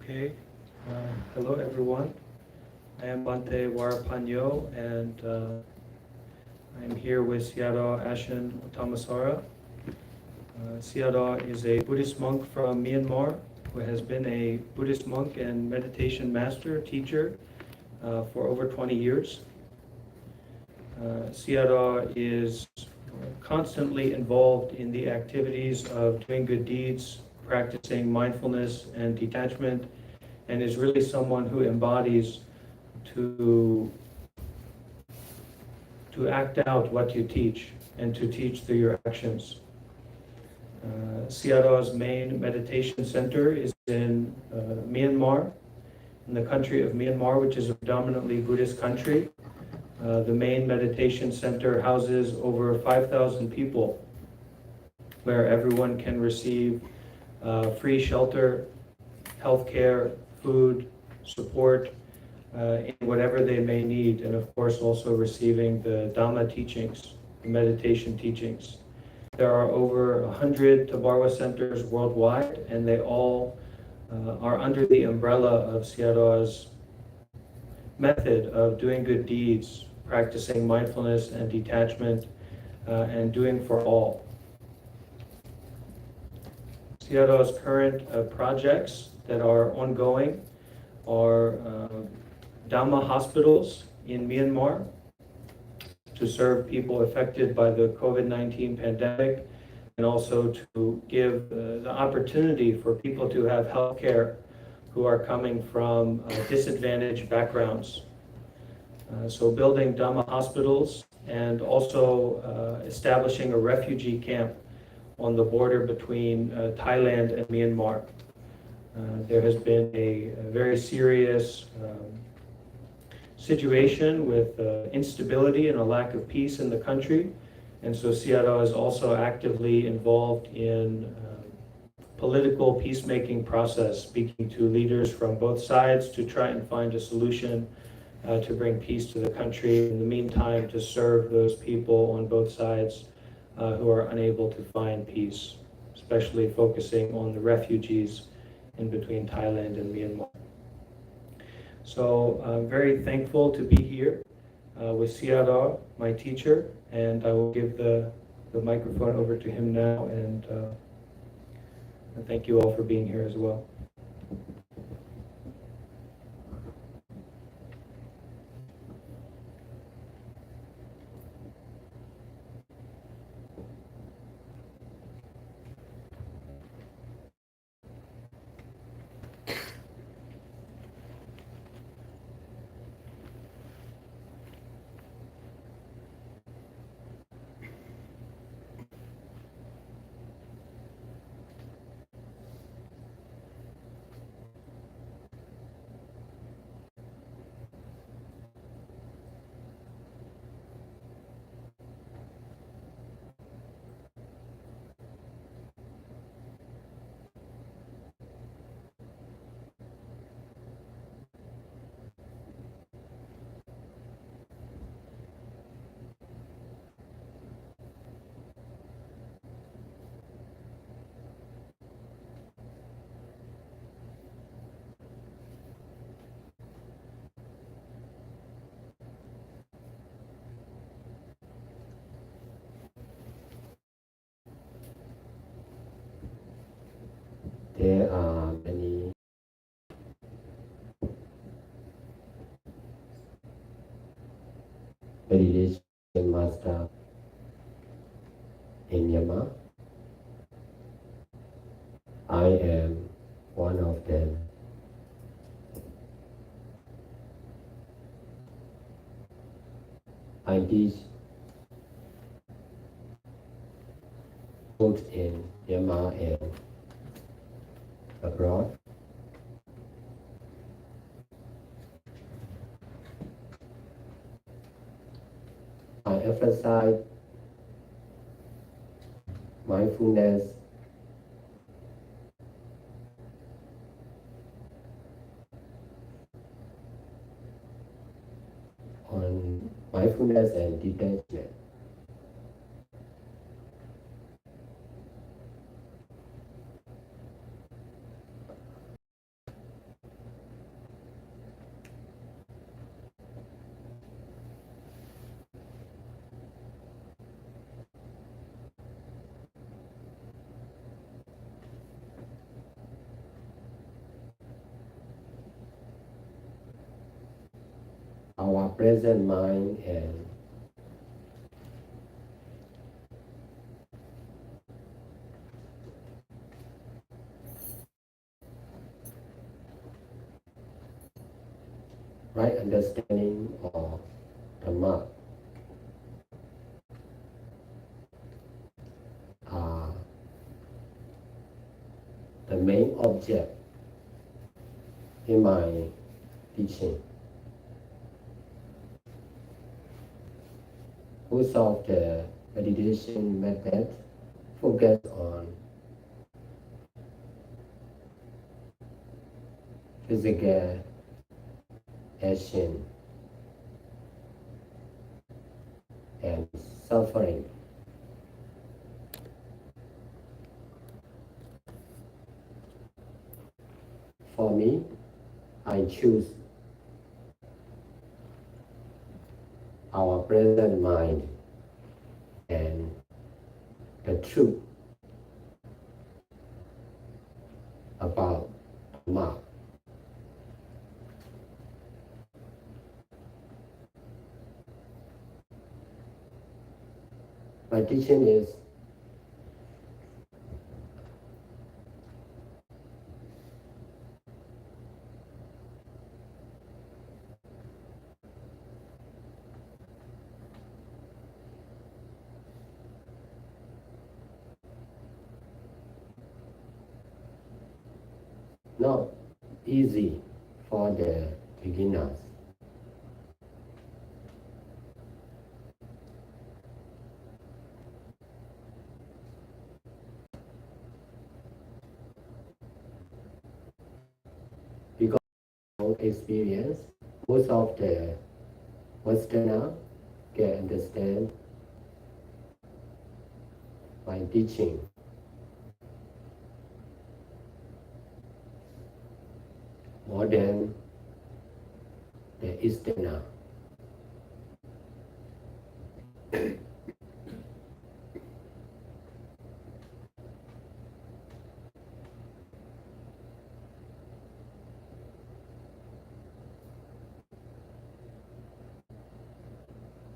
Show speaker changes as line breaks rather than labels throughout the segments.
Okay. Hello, everyone. I am Bante Warapanyo, and I'm here with Sayadaw Ashin Ottamathara. Sayadaw is a Buddhist monk from Myanmar who has been a Buddhist monk and meditation master, teacher for over 20 years. Sayadaw is constantly involved in the activities of doing good deeds, practicing mindfulness and detachment, and is really someone who embodies to act out what you teach and to teach through your actions. Sayadaw's main meditation center is in Myanmar, in the country of Myanmar, which is a predominantly Buddhist country. The main meditation center houses over 5,000 people, where everyone can receive free shelter, healthcare, food, support, in whatever they may need, and of course also receiving the Dharma teachings, the meditation teachings. There are over 100 Tabarwa centers worldwide, and they all are under the umbrella of Sayadaw's method of doing good deeds, practicing mindfulness and detachment, and doing for all. Sayadaw's current projects that are ongoing are Dhamma hospitals in Myanmar to serve people affected by the COVID-19 pandemic, and also to give the opportunity for people to have health care who are coming from disadvantaged backgrounds. So building Dhamma hospitals and also establishing a refugee camp on the border between Thailand and Myanmar. There has been a very serious situation with instability and a lack of peace in the country. And so Sayadaw is also actively involved in political peacemaking process, speaking to leaders from both sides to try and find a solution to bring peace to the country. In the meantime, to serve those people on both sides who are unable to find peace, especially focusing on the refugees in between Thailand and Myanmar. So I'm very thankful to be here with Sayadaw, my teacher, and I will give the microphone over to him now, and thank you all for being here as well.
There are many meditation masters in Myanmar. I am one of them. I teach both in Myanmar and abroad. I emphasize mindfulness on mindfulness and detachment. our present mind and right understanding of Dharma are the main object in my teaching. Most of the meditation method focus on physical action and suffering. For me, I choose our present mind and the truth about Dharma. My teaching is not easy for the beginners. Because of experience, most of the Westerners can understand my teaching more than the Easterner.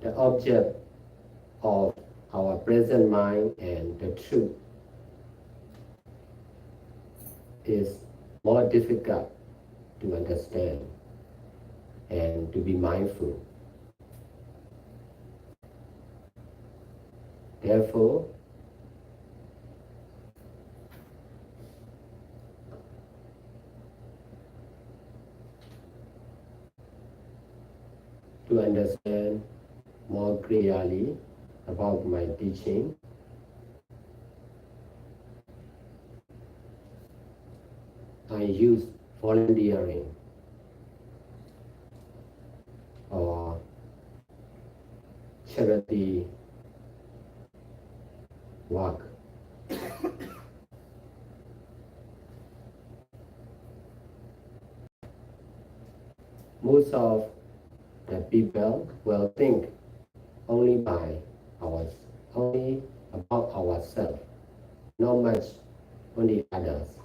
The object of our present mind and the truth is more difficult to understand and to be mindful. Therefore, to understand more clearly about my teaching, I use volunteering or charity work. Most of the people will think only by ours, only about ourselves, not much on the others.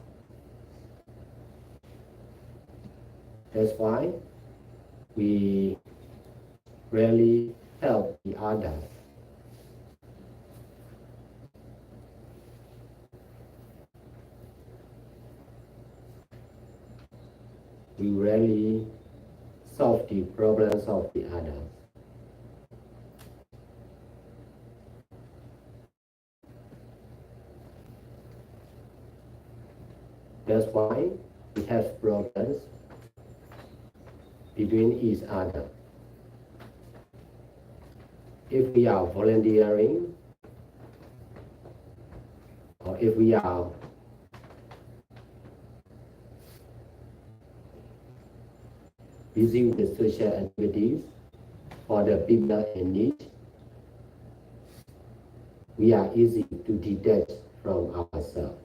That's why we rarely help the others. We rarely solve the problems of the others. That's why we have problems between each other. If we are volunteering or if we are busy with social activities for the people in need, we are easy to detach from ourselves.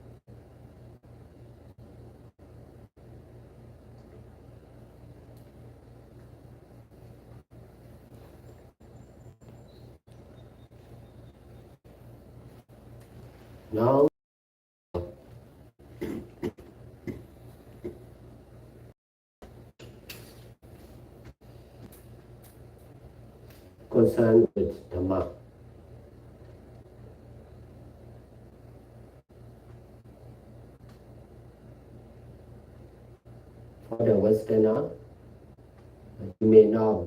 Now, concerned with Dharma. For the Westerner, you may not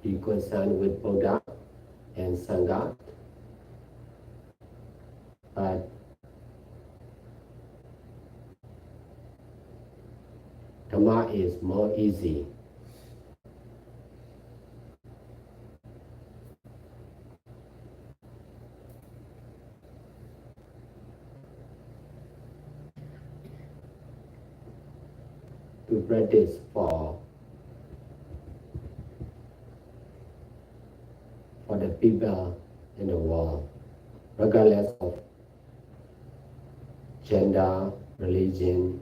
be concerned with Buddha and Sangha, but Dharma is more easy. To practice for the people in the world, regardless of gender, religion.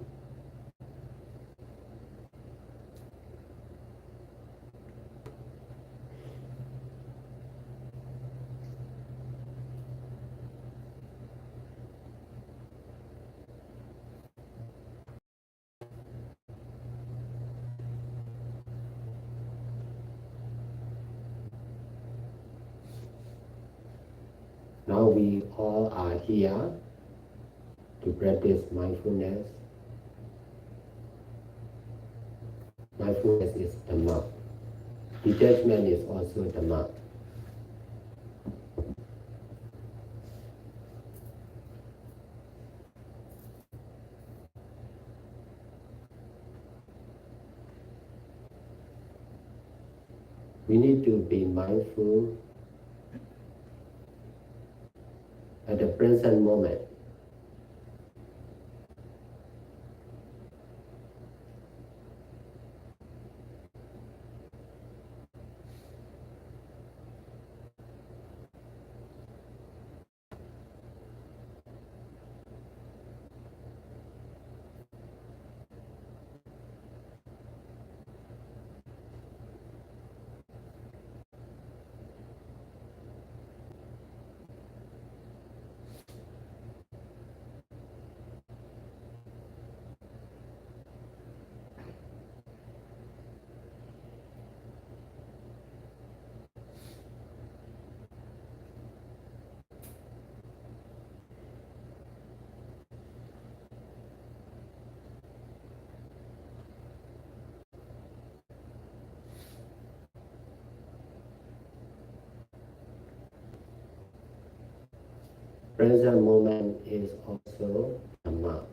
Now we all are here to practice mindfulness. Mindfulness is Dharma. Detachment is also Dharma. We need to be mindful at the present moment. Present moment is also Dharma.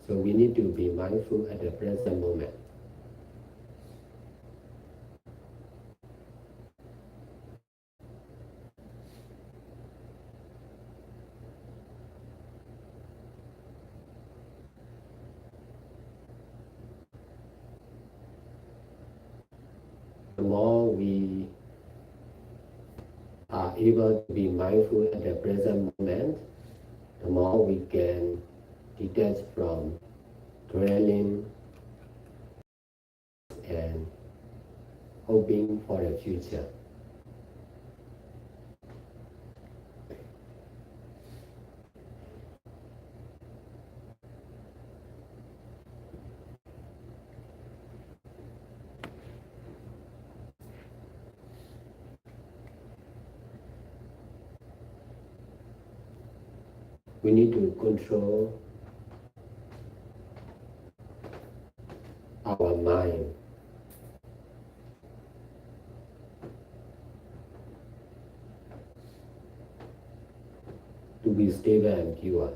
So we need to be mindful at the present moment. The more we are able to be mindful at the present moment, the more we can detach from dwelling and hoping for the future. We need to control our mind to be stable and pure.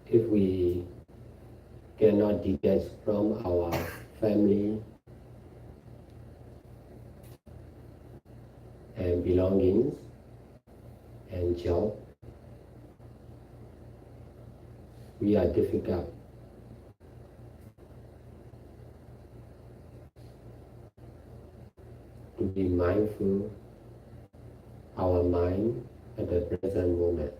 If we cannot detach from our family and belongings and job, we are difficult to be mindful our mind at the present moment.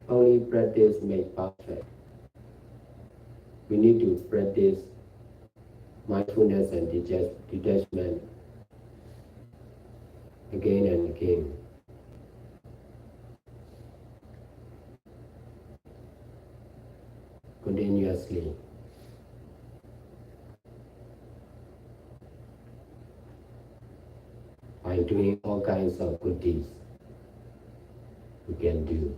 Only practice makes perfect. We need to practice mindfulness and detachment again and again, continuously. By doing all kinds of good deeds we can do.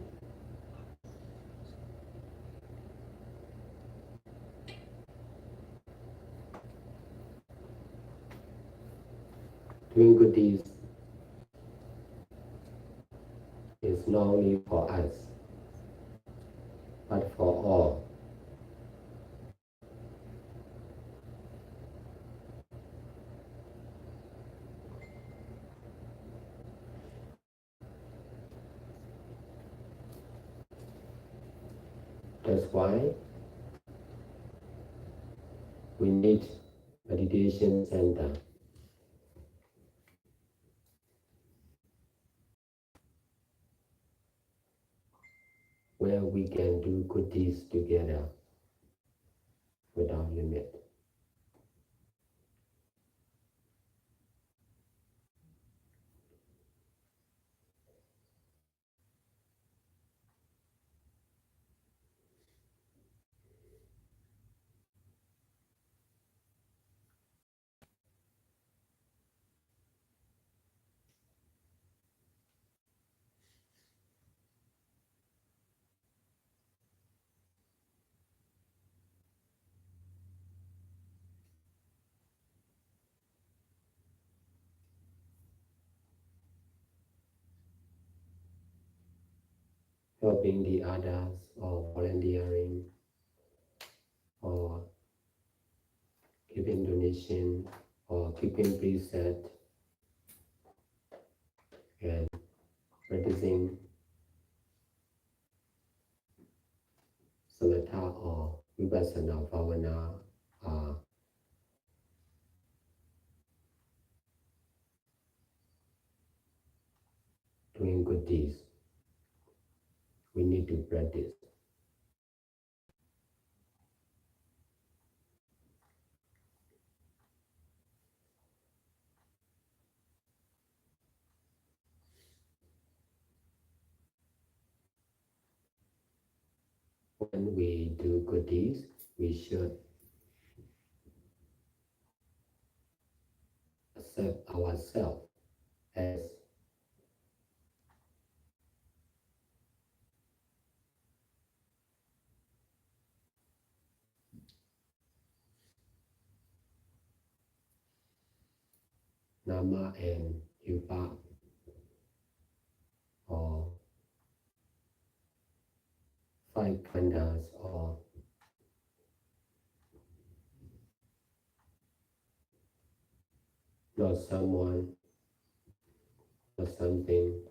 Doing good deeds is not only for us, but for all. That's why we need meditation center where we can do good deeds together without limit. Helping the others or volunteering or giving donation or keeping preset and practicing samatha or vipassana bhavana are doing good deeds. We need to practice. When we do good deeds, we should accept ourselves as Nama and Yupa or five khandhas or not someone or something.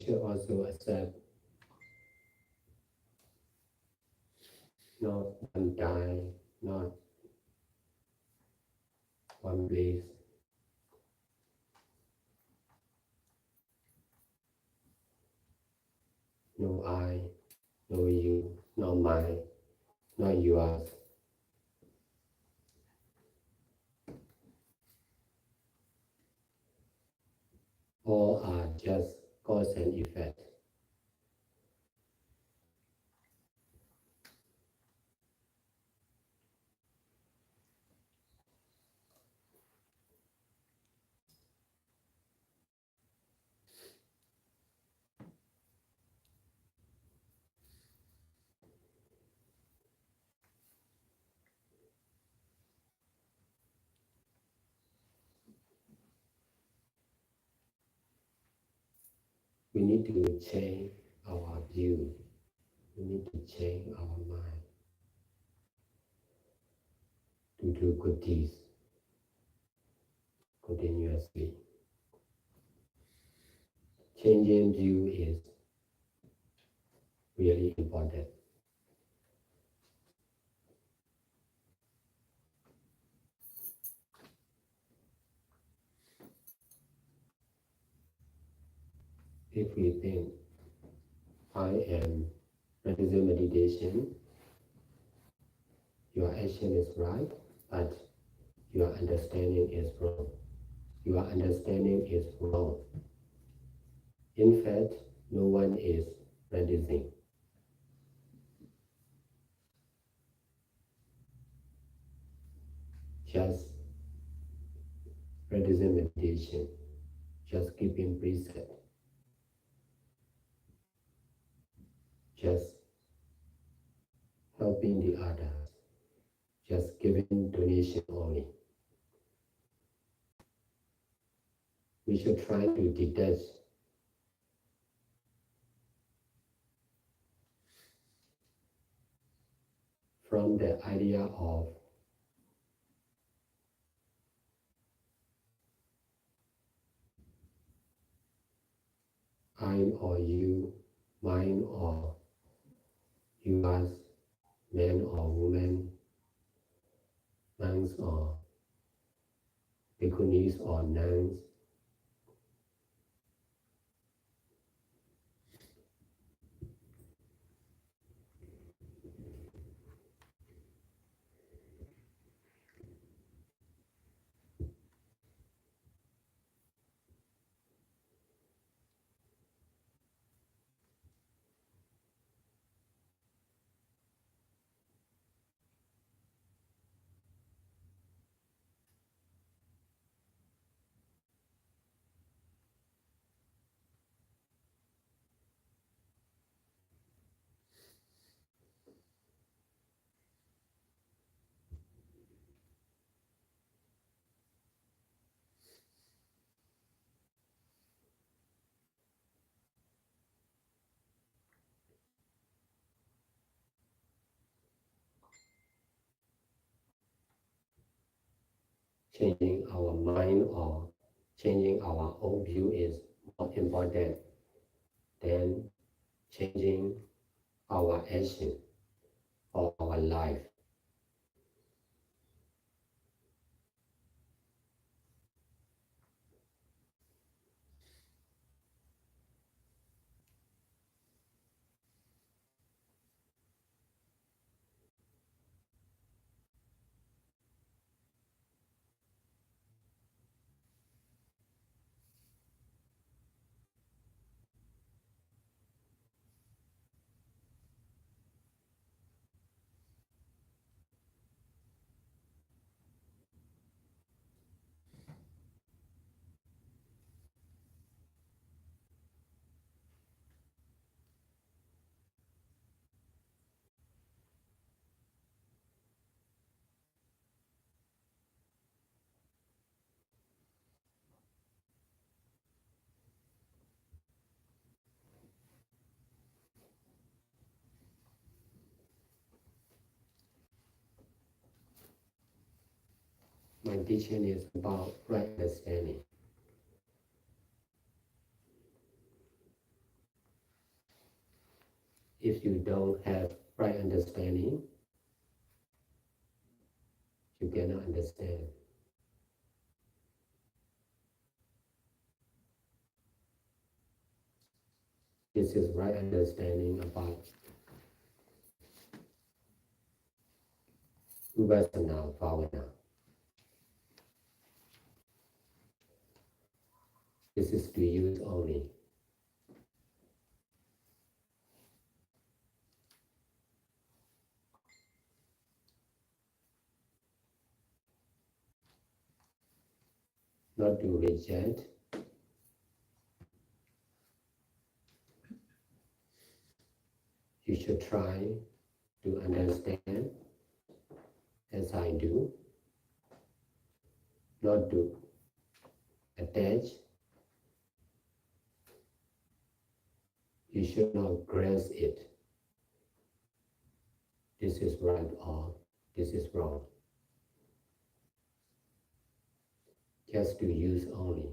should also accept not one time, not one place, no I, no you, not mine, not yours. All are just cause and effect. We need to change our view. We need to change our mind to do good deeds continuously. Changing view is really important. If we think I am practicing meditation, your action is right, but your understanding is wrong. Your understanding is wrong. In fact, no one is practicing. Just practicing meditation, just keeping precept, just helping the others, just giving donation only. We should try to detach from the idea of I'm or you, mine or yours, man or woman, monks or bhikkhunis or nuns. Changing our mind or changing our own view is more important than changing our action or our life. My teaching is about right understanding. If you don't have right understanding, you cannot understand. This is right understanding about Vipassana Bhavana. This is to use only. Not to reject. You should try to understand as I do, not to attach. You should not grasp it. This is right or this is wrong. Just to use only.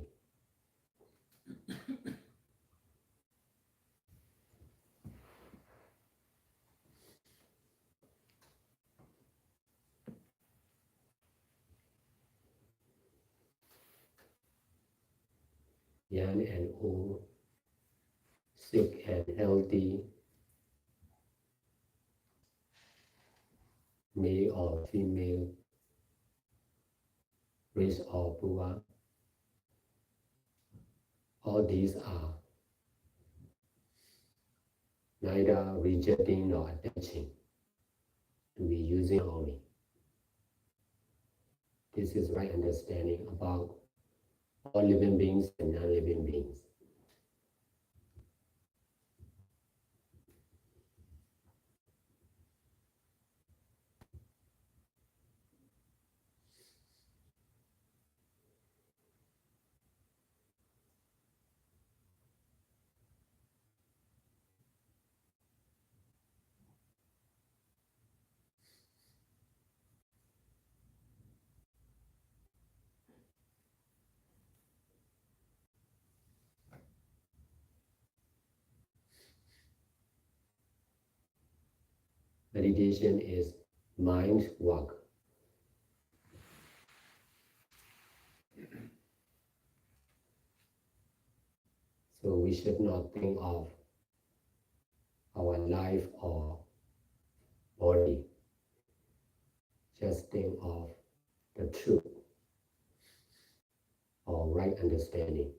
Young and old, sick and healthy, male or female, rich or poor, all these are neither rejecting nor attaching, to be using only. This is right understanding about all living beings and non-living beings. Meditation is mind work. So we should not think of our life or body. Just think of the truth or right understanding.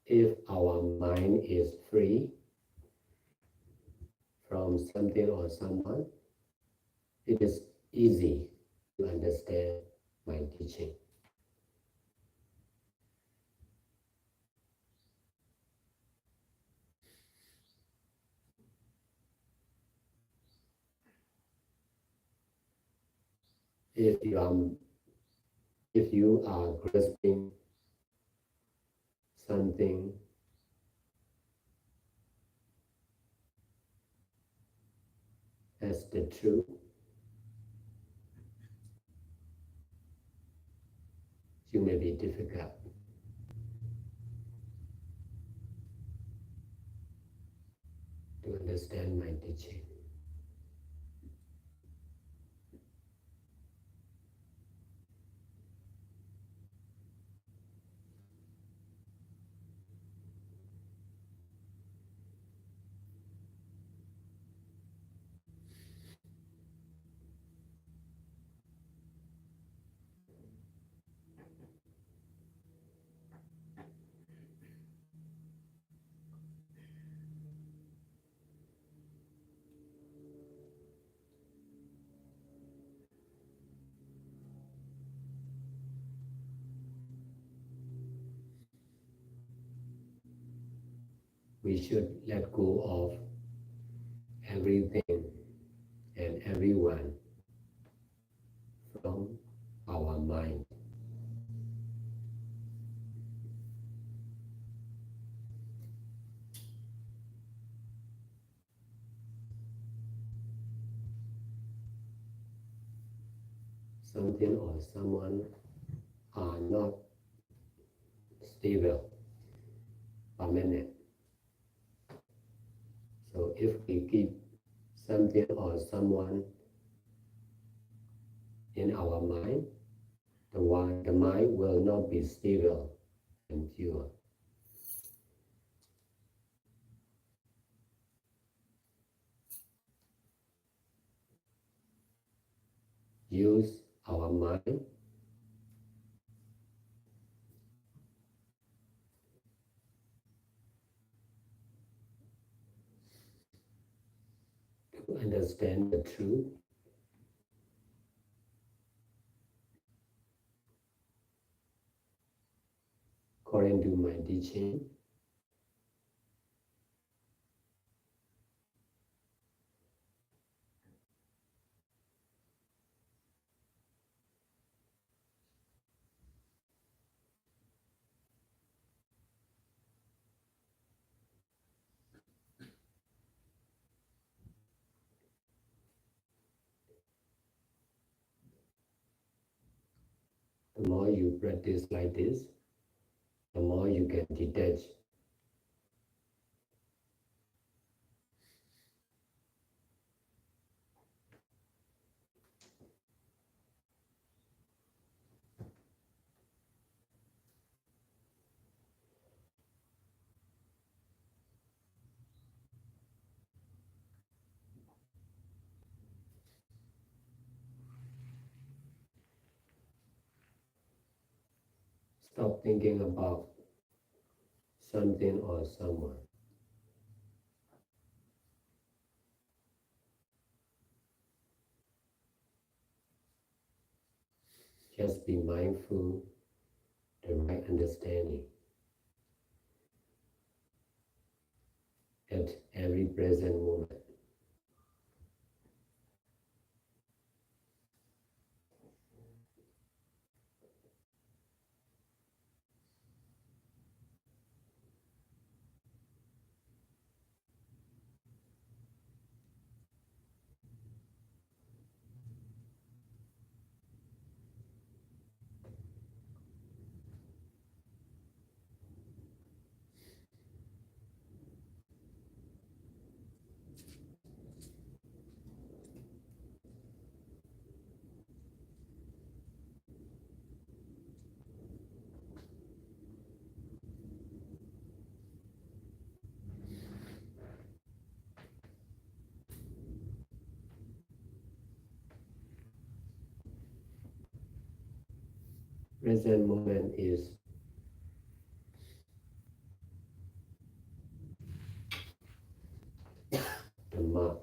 If our mind is free from something or someone, it is easy to understand my teaching. If you are grasping something as the truth, you may be difficult to understand my teaching. We should let go of everything and everyone from our mind. something or someone are not stable, permanent. So if we keep something or someone in our mind, the mind will not be stable and pure. Use our mind to understand the truth according to my teaching. The more you practice like this, the more you can detach. Stop thinking about something or someone. Just be mindful, the right understanding at every present moment. Present moment is Dharma.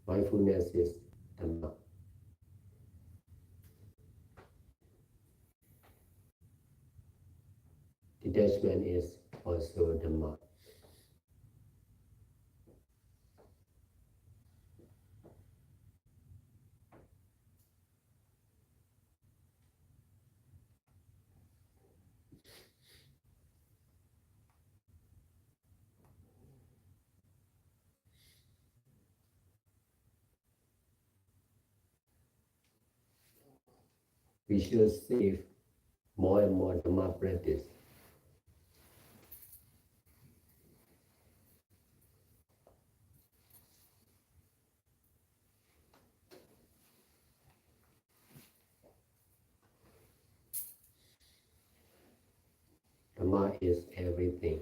Mindfulness is Dharma. Detachment is also Dharma. We should save more and more Dharma practice. Dharma is everything.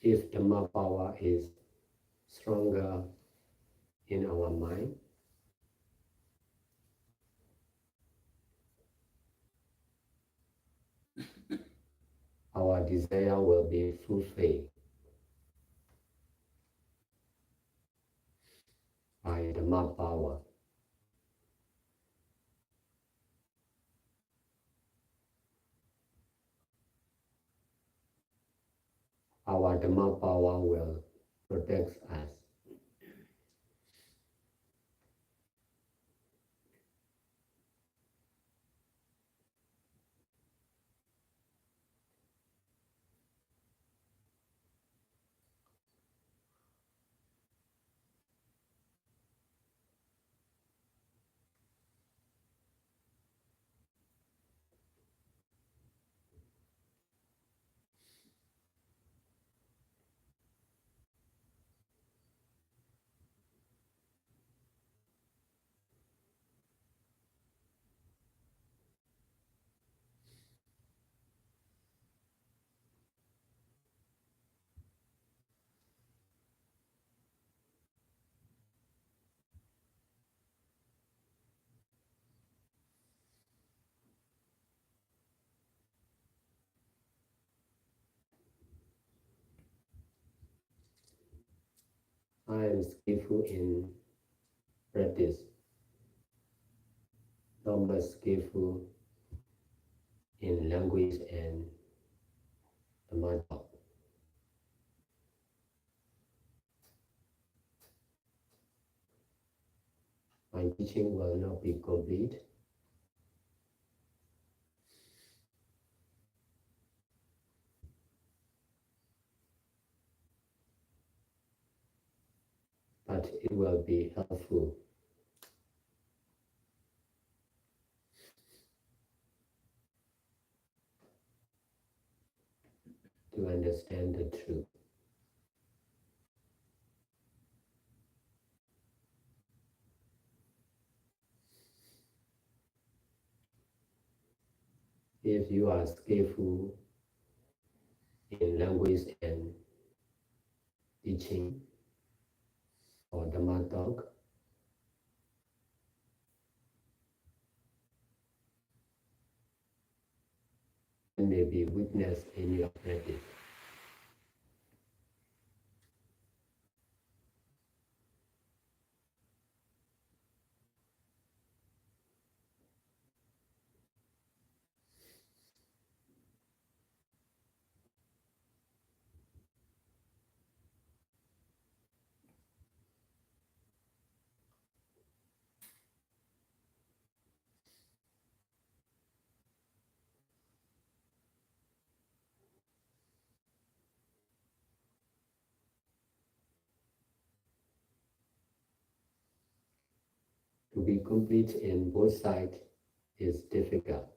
If Dharma power is stronger in our mind, our desire will be fulfilled by Dharma power. Our Dharma power will protect us. I am skillful in practice, not much skillful in language and Dharma. My teaching will not be complete, but it will be helpful to understand the truth. If you are skillful in language and teaching or Dhamma talk, there may be weakness in your practice. To be complete in both sides is difficult.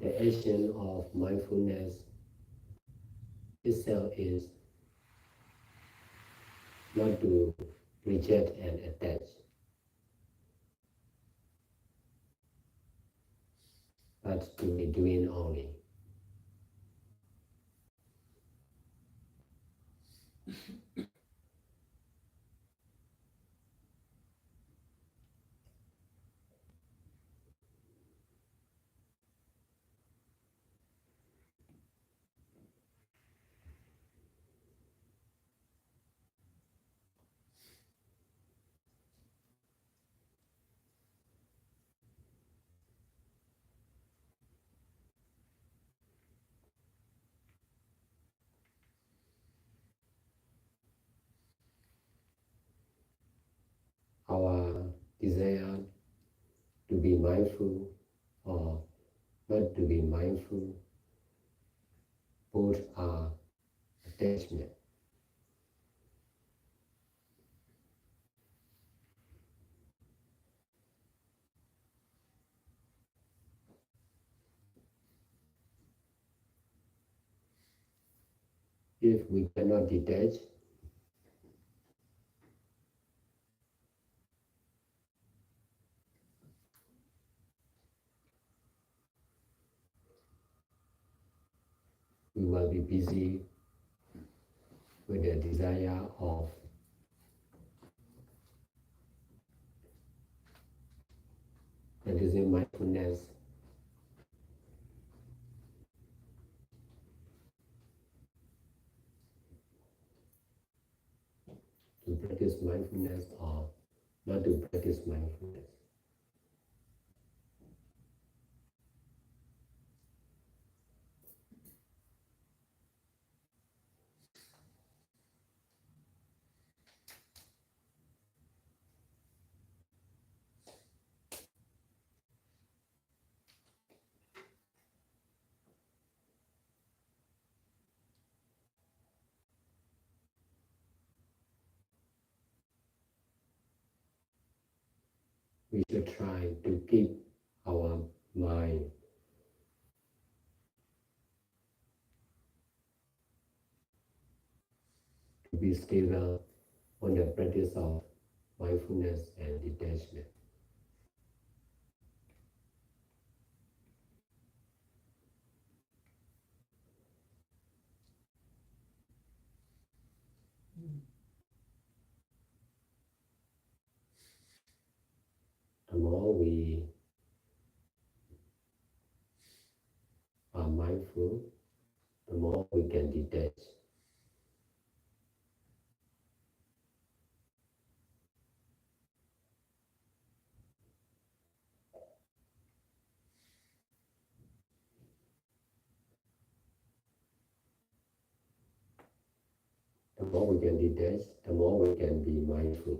The action of mindfulness itself is not to reject and attach, but to be doing only. Our desire to be mindful or not to be mindful, both are attachment. If we cannot detach, we will be busy with the desire of practicing mindfulness, to practice mindfulness or not to practice mindfulness. We should try to keep our mind to be stable on the practice of mindfulness and detachment. The more we are mindful, the more we can detach. The more we can detach, the more we can be mindful.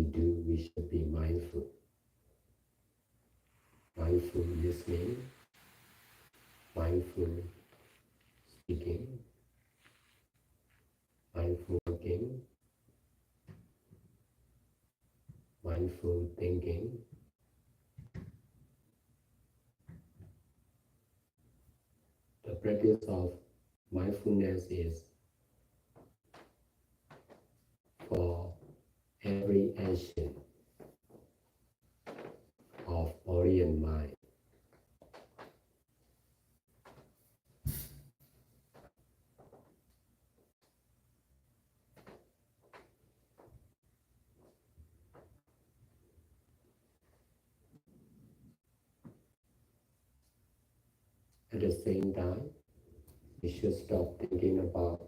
we do, we should be mindful. Mindful listening, mindful speaking, mindful working, mindful thinking. The practice of mindfulness is for every action of body and mind. At the same time, we should stop thinking about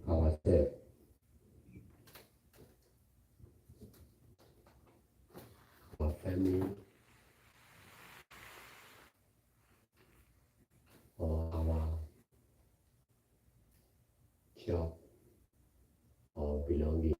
ourselves, our family, or our job or belongings.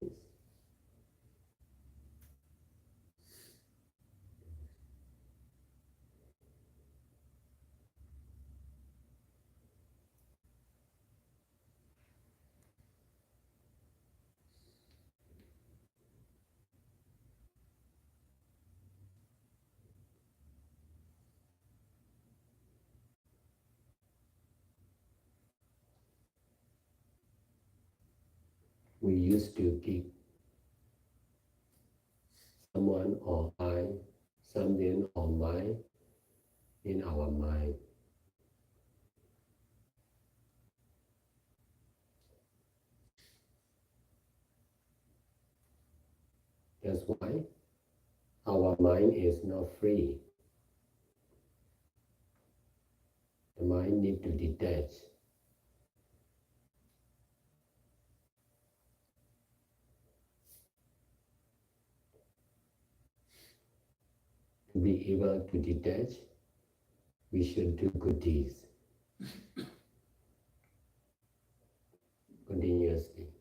We used to keep someone or something or mind in our mind. That's why our mind is not free. The mind needs to detach. To be able to detach, we should do good deeds continuously.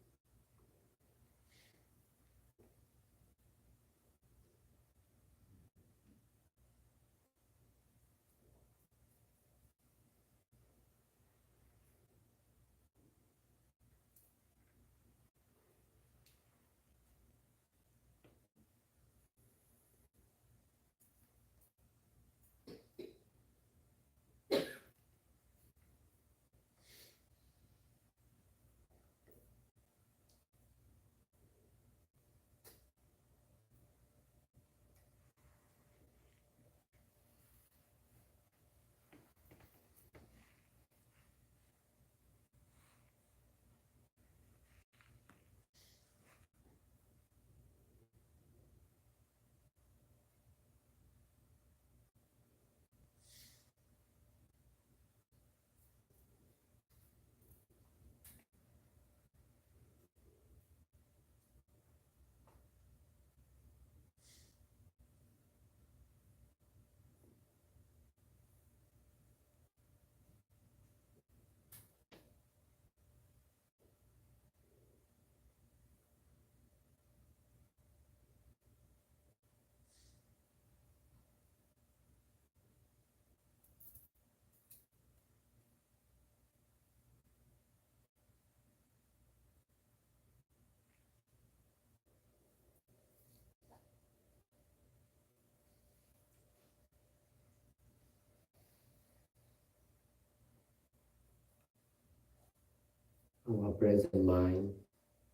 Our present mind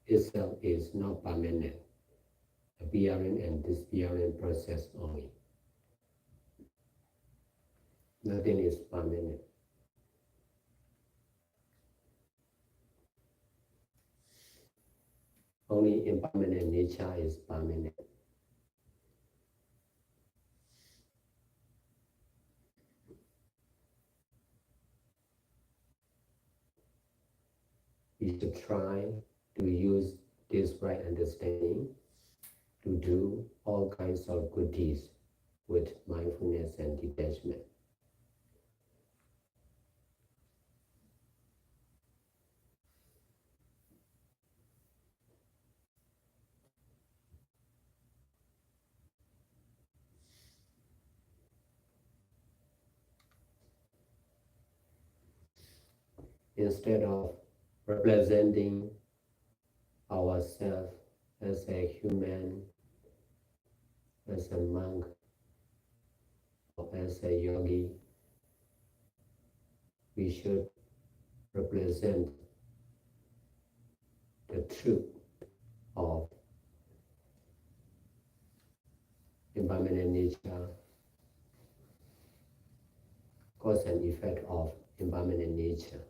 itself is not permanent, appearing and disappearing process only. Nothing is permanent. Only impermanent nature is permanent. We should try to use this right understanding to do all kinds of good deeds with mindfulness and detachment. instead of representing ourselves as a human, as a monk, or as a yogi, we should represent the truth of impermanent nature, cause and effect of impermanent nature.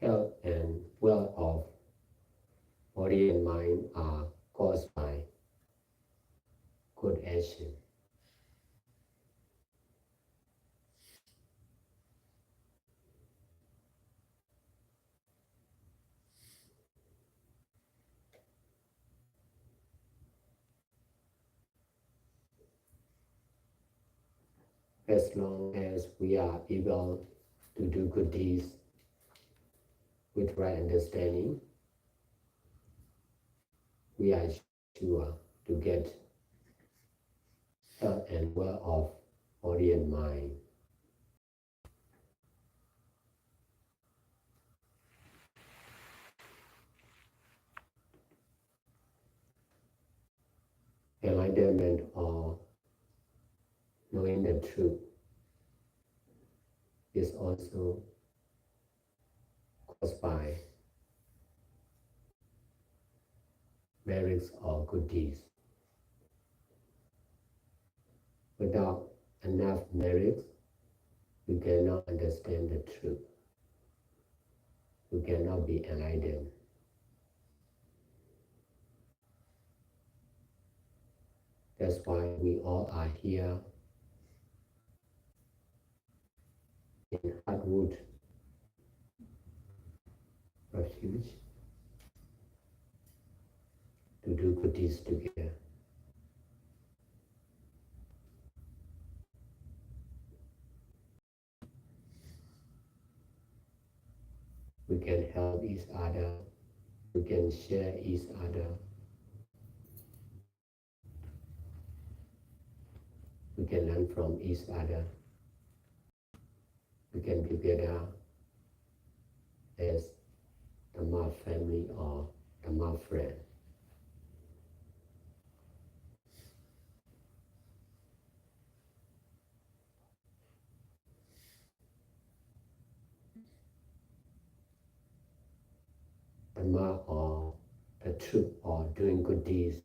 Health and wealth of body and mind are caused by good action. As long as we are able to do good deeds with right understanding, we are sure to get health and wealth of body and mind. Enlightenment or knowing the truth is also caused by merits or good deeds. Without enough merits, we cannot understand the truth. We cannot be enlightened. That's why we all are here in Hardwood Refuge to do good deeds together. We can help each other. We can share each other. We can learn from each other. We can be together as Dharma family or Dharma friend. Dharma or the truth or doing good deeds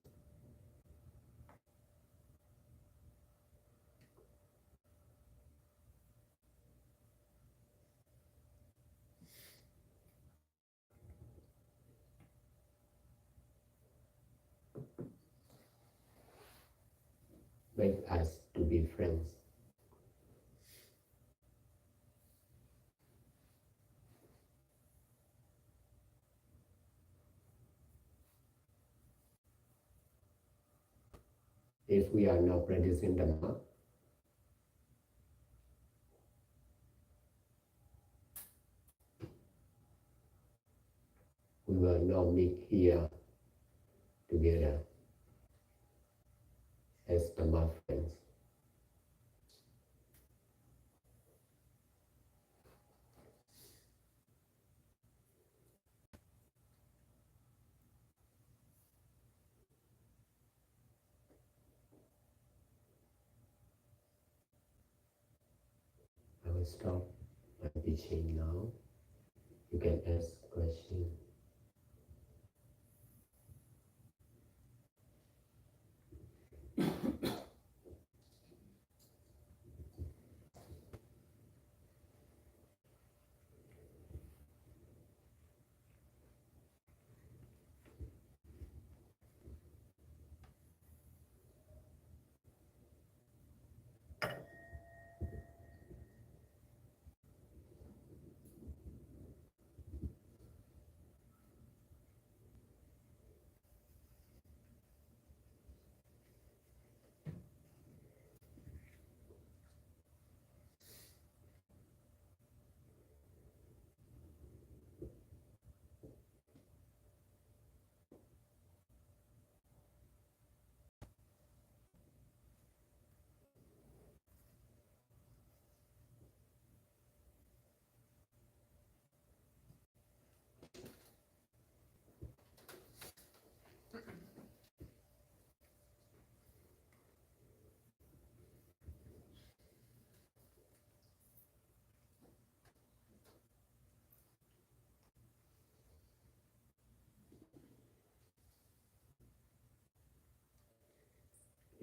make us to be friends. If we are not practicing Dharma, we will not meet here together as Dharma friends. I will stop my teaching now. You can ask questions.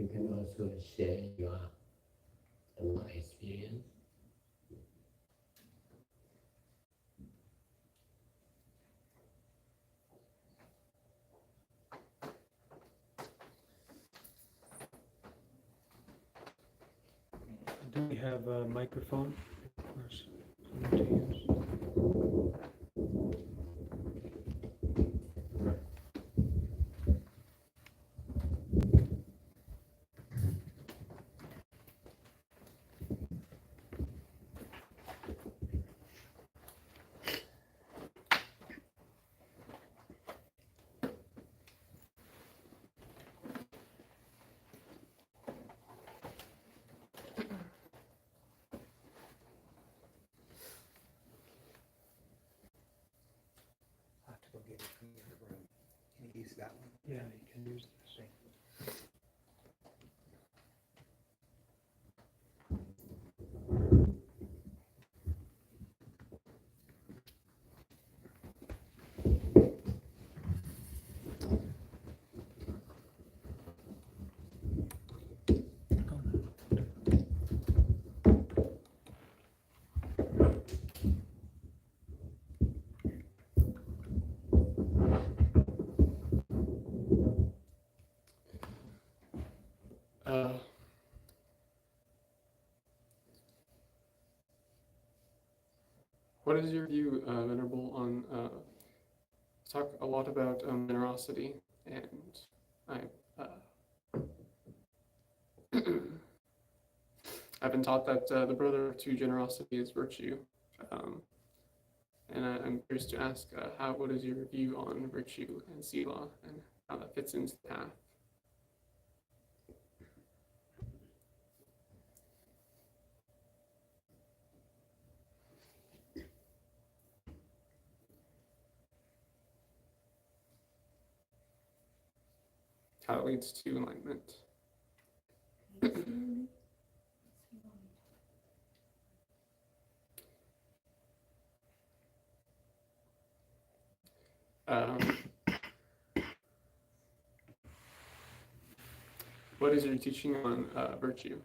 You can also share your Dharma experience.
Do we have a microphone for someone to use?
I'll have to go get it from the other room. Can you use that one?
Yeah, you can use this.
Thank you.
What is your view, Venerable, on talk a lot about generosity, and I I've been taught that the brother to generosity is virtue, and I'm curious to ask, what is your view on virtue and sila, and how that fits into the path? How it leads to enlightenment. What is your teaching on virtue?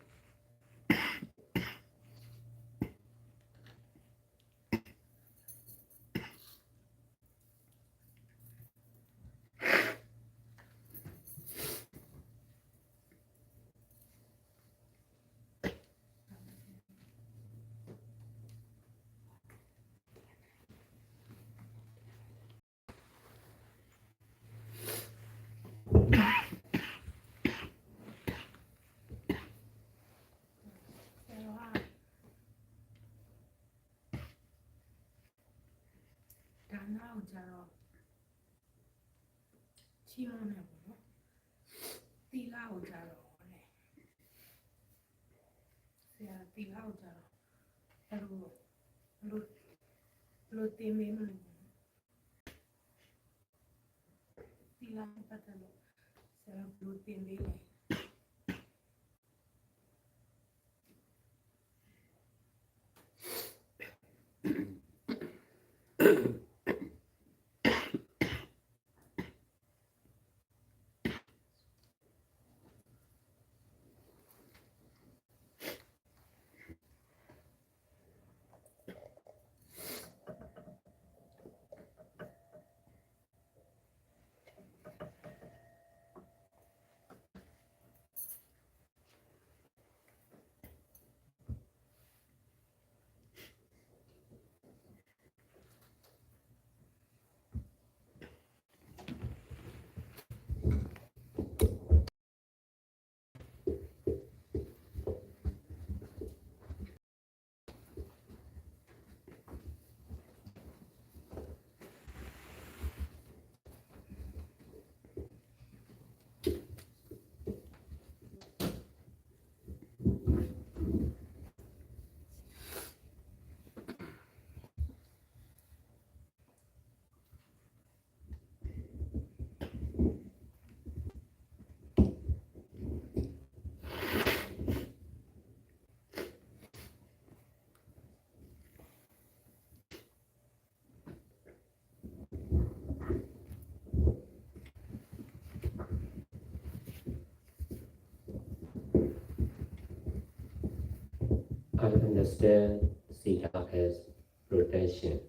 I understand Sila as protection.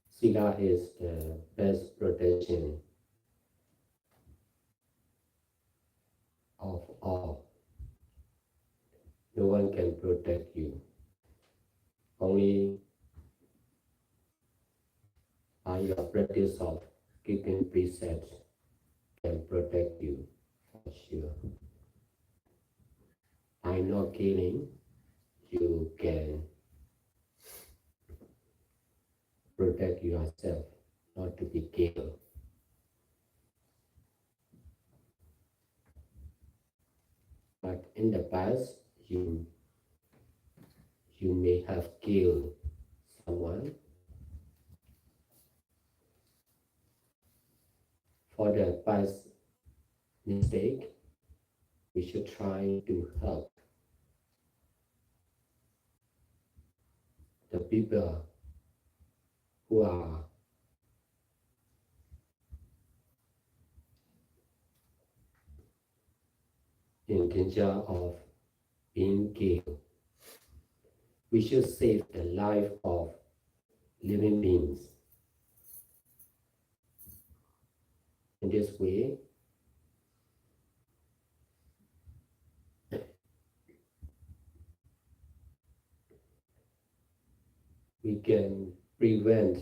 Sila is the best protection of all. No one can protect you. Only by your practice of keeping precepts can protect you for sure. By not killing, you can protect yourself not to be killed. But in the past, you may have killed someone. For the past mistake, we should try to help the people who are in danger of being killed. We should save the life of living beings. In this way, we can prevent,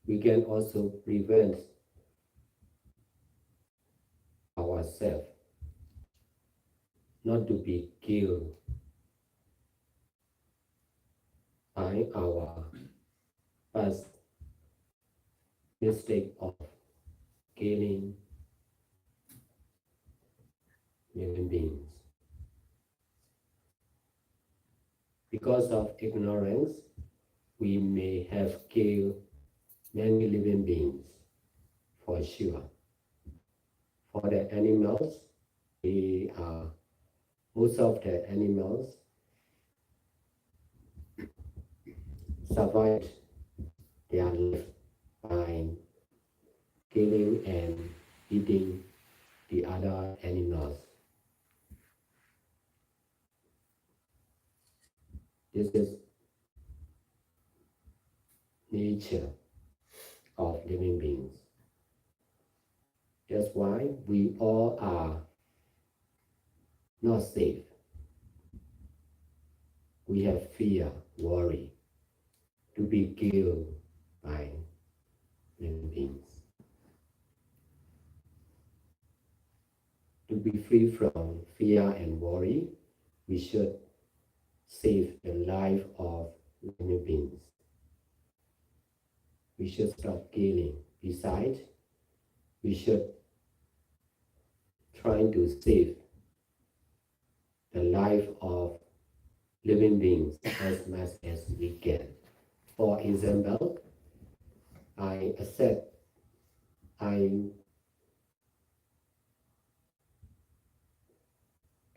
we can also prevent ourselves not to be killed by our past mistake of killing living beings. Because of ignorance, we may have killed many living beings, for sure. For the animals, most of the animals survived their life by killing and eating the other animals. This is nature of living beings. That's why we all are not safe. We have fear, worry to be killed by living beings. To be free from fear and worry, we should save the life of living beings. We should stop killing. Besides, we should try to save the life of living beings as much as we can. For example, I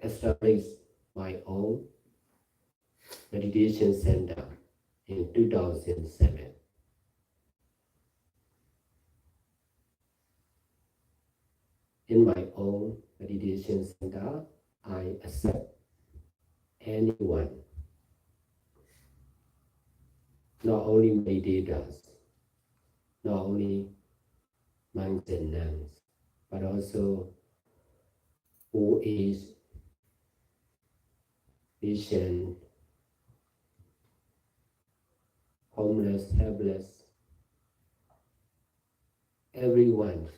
established my own meditation center in 2007. In my own meditation center, I accept anyone, not only meditators, not only monks and nuns, but also who is patient, homeless, helpless, everyone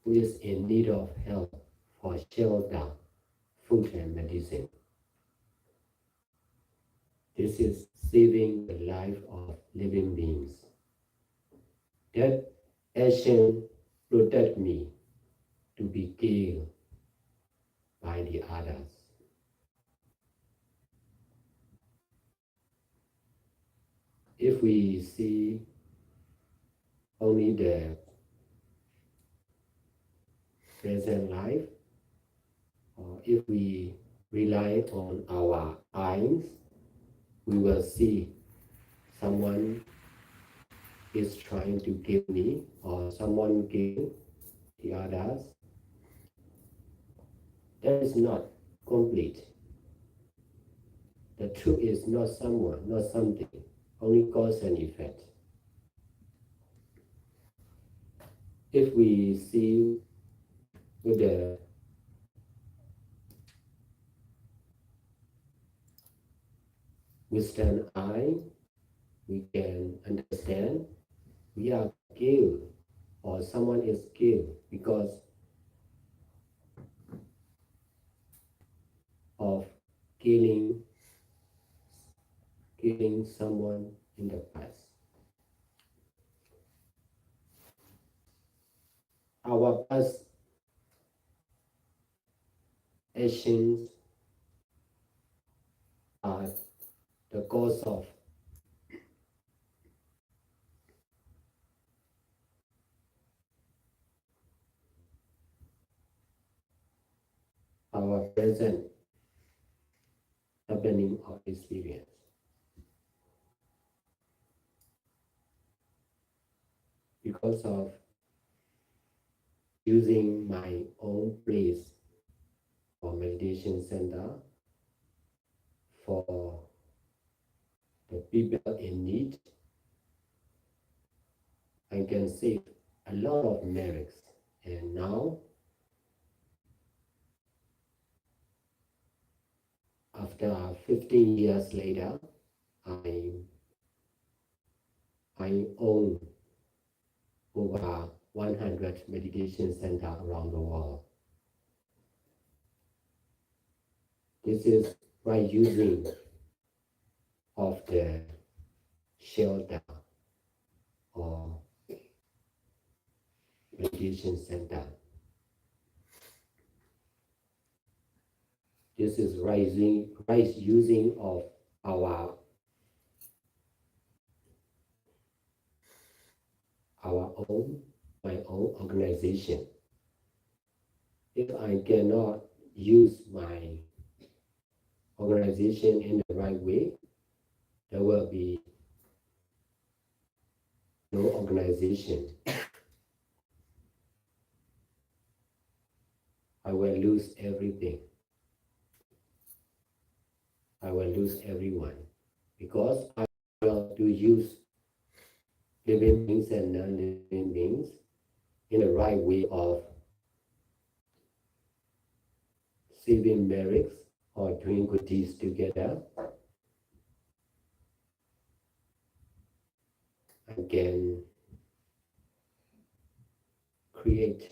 who is in need of help for shelter, food and medicine. This is saving the life of living beings. That action protect me to be killed by the others. If we see only the present life, or if we rely on our eyes, we will see someone is trying to kill me or someone kill the others. That is not complete. The truth is not someone, not something, only cause and effect. If we see with the wisdom eye, we can understand we are killed or someone is killed because of killing someone in the past. Our past actions are the cause of our present happening or experience. Because of using my own place for meditation center for the people in need, I can save a lot of merits. And now, after 15 years later, I own over 100 meditation centers around the world. This is right using of the shelter or meditation center. This is right using of our own, my own organization. If I cannot use my organization in the right way, there will be no organization. I will lose everything. I will lose everyone because I will to use living beings and non-living beings in the right way of saving merits or doing good deeds together. I can create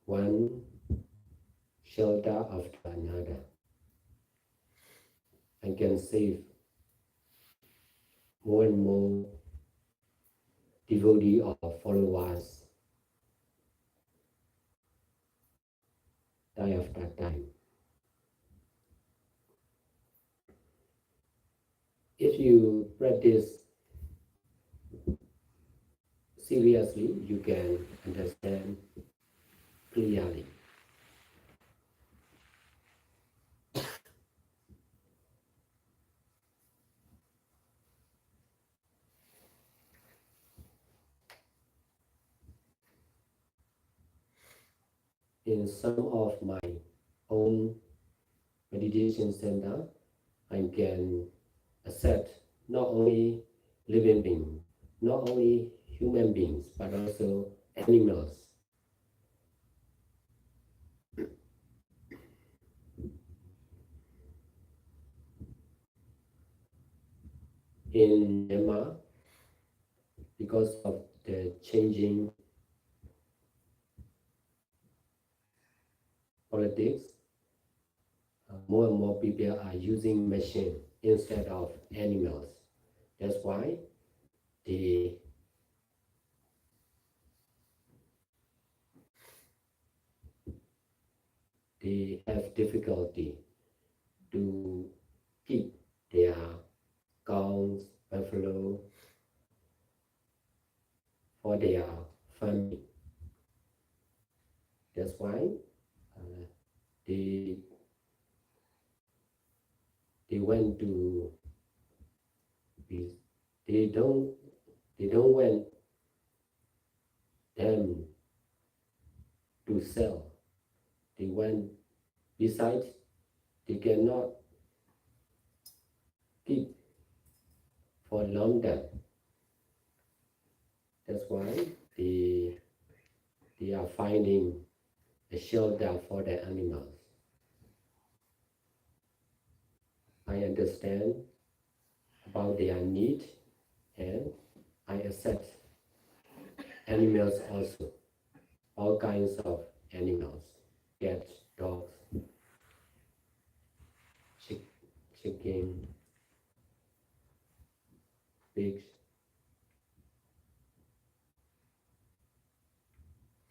one shelter after another. I can save more and more devotees or followers time after time. If you practice seriously, you can understand clearly. In some of my own meditation center, I can accept not only living beings, not only human beings, but also animals. In Myanmar, because of the changing politics, more and more people are using machines instead of animals. That's why they have difficulty to keep their cows, buffalo for their family. That's why uh, they went to be, they don't want them to sell. They want, besides they cannot keep for long time. That's why they are finding a shelter for the animals. I understand about their need and I accept animals also, all kinds of animals, cats, dogs, chicken, pigs,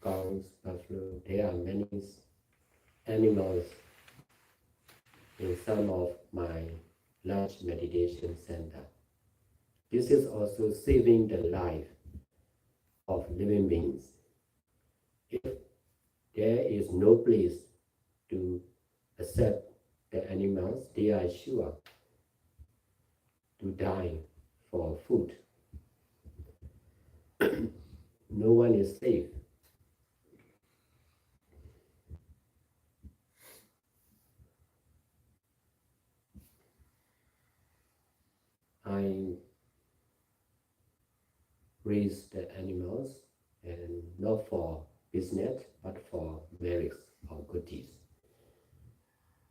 cows, buffalo. There are many animals in some of my large meditation center. This is also saving the life of living beings. If there is no place to accept the animals, they are sure to die for food. No one is safe. I raise the animals and not for business but for merits or goodies.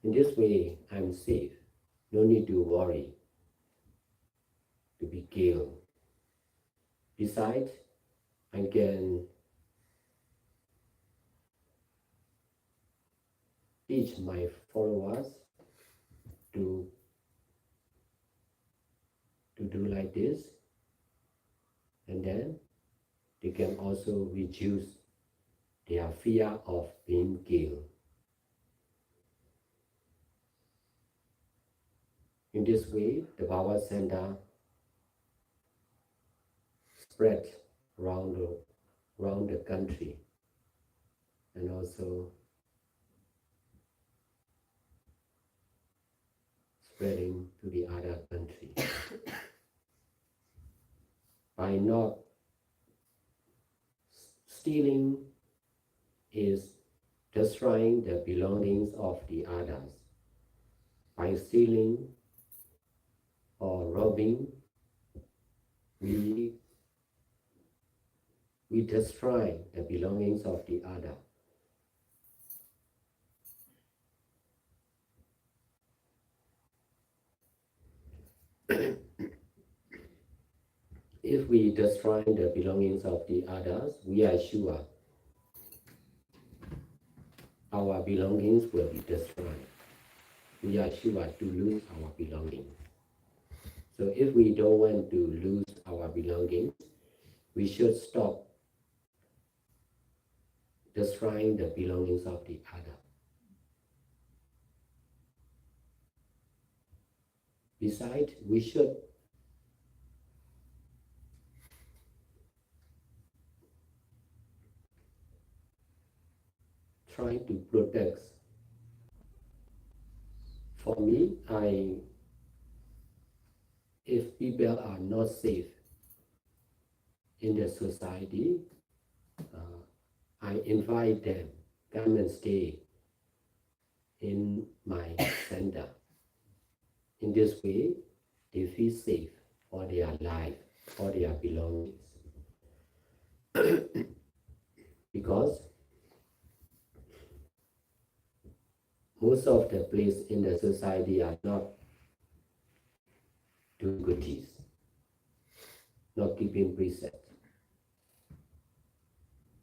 In this way, I'm safe. No need to worry to be killed. Besides, I can teach my followers to do like this, and then they can also reduce their fear of being killed. In this way, the Baba Center spread around the country and also spreading to the other country. By not stealing is destroying the belongings of the others. By stealing or robbing, we destroy the belongings of the other. If we destroy the belongings of the others, we are sure our belongings will be destroyed. We are sure to lose our belongings. So if we don't want to lose our belongings, we should stop destroying the belongings of the other. Besides, we should try to protect. For me, if people are not safe in the society, I invite them come and stay in my center. In this way, they feel safe for their life, for their belongings. Because most of the places in the society are not doing goodies, not keeping precepts,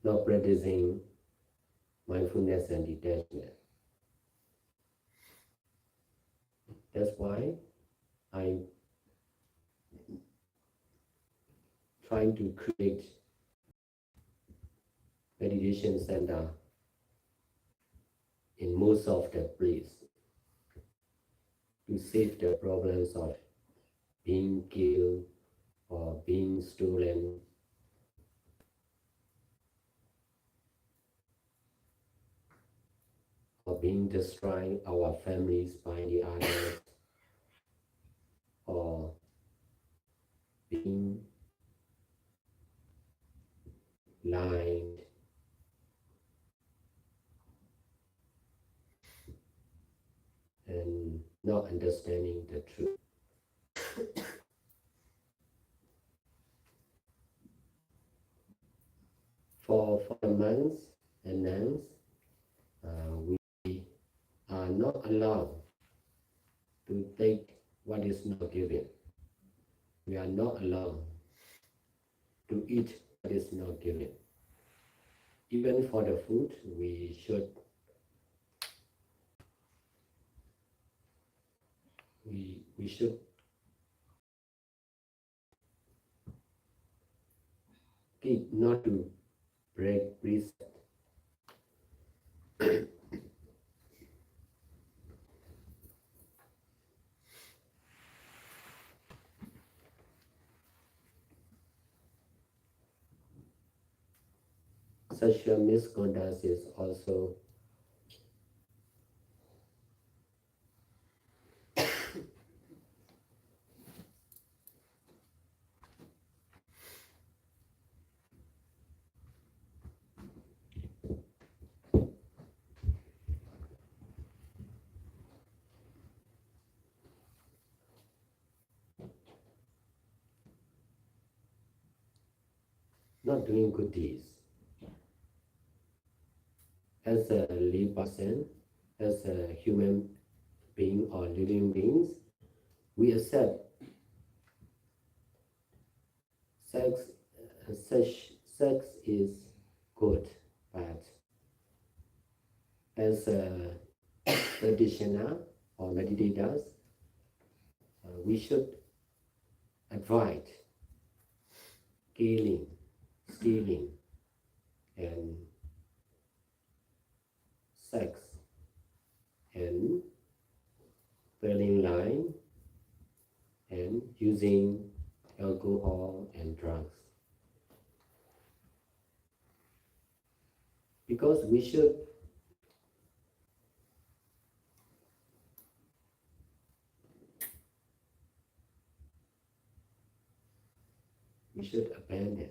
not practicing mindfulness and detachment. That's why I'm trying to create meditation center in most of the place to save the problems of being killed or being stolen. destroy our families by the others, or being blind, and not understanding the truth. For the monks and nuns, we are not allowed to take what is not given. We are not allowed to eat what is not given. Even for the food, we should keep not to break precept. Such a misconduct is also not doing good deeds. As a living person, as a human being or living beings, we accept sex. Sex is good, but as a practitioner or meditators, we should avoid killing, stealing, and sex, and telling line, and using alcohol and drugs. Because we should abandon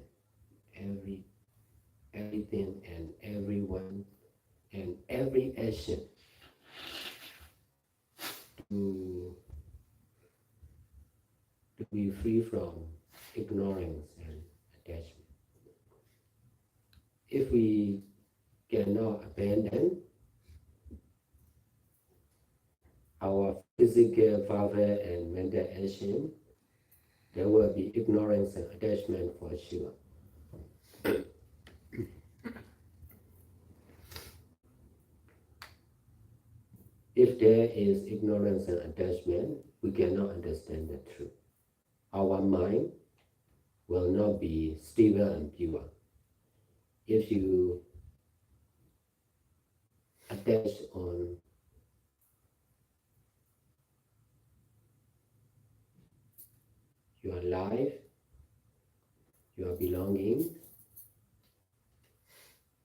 everything and everyone and every action to be free from ignorance and attachment. If we cannot abandon our physical, verbal, and mental action, there will be ignorance and attachment for sure. If there is ignorance and attachment, we cannot understand the truth. Our mind will not be stable and pure. If you attach on your life, your belongings,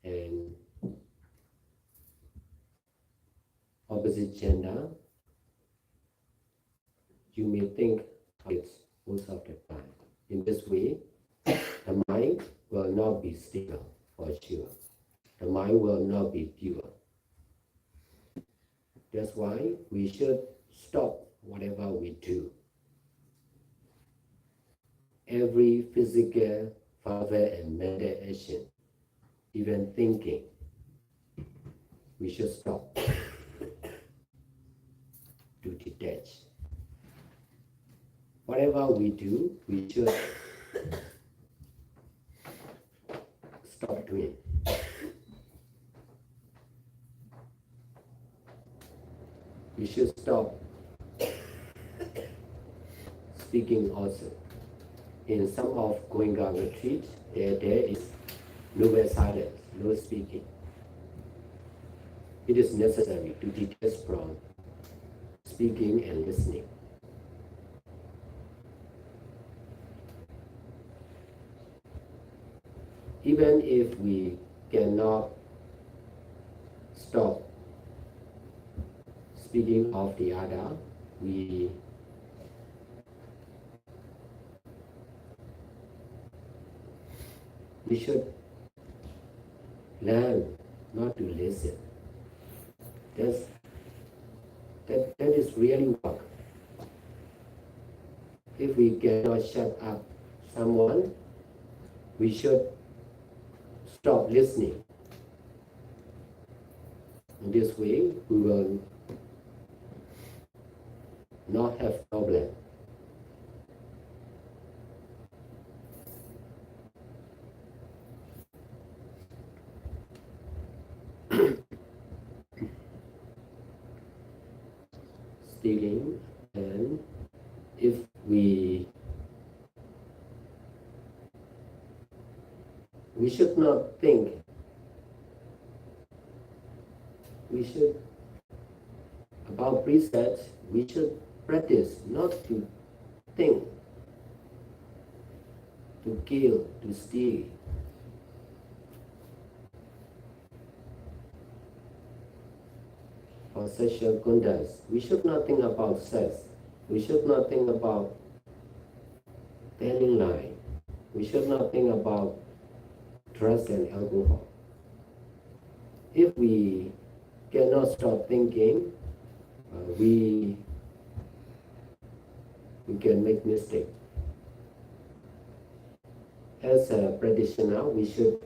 and opposite gender, you may think it's most of the time. In this way, the mind will not be stable for sure. The mind will not be pure. That's why we should stop whatever we do. Every physical, verbal, and mental action, even thinking, we should stop to detach. Whatever we do, we should stop doing. We should stop speaking also. In some of Goenka retreats, there is no silence, no speaking. It is necessary to detach from speaking and listening. Even if we cannot stop speaking of the other, we should learn not to listen. That's, that is really work. If we cannot shut up someone, we should stop listening. In this way, we will not have problem. Stealing, and if we should not think, we should about research, we should practice not to think, to kill, to steal. For sexual conduct, we should not think about sex. We should not think about telling lie. We should not think about drugs and alcohol. If we cannot stop thinking, we can make mistake. As a practitioner, we should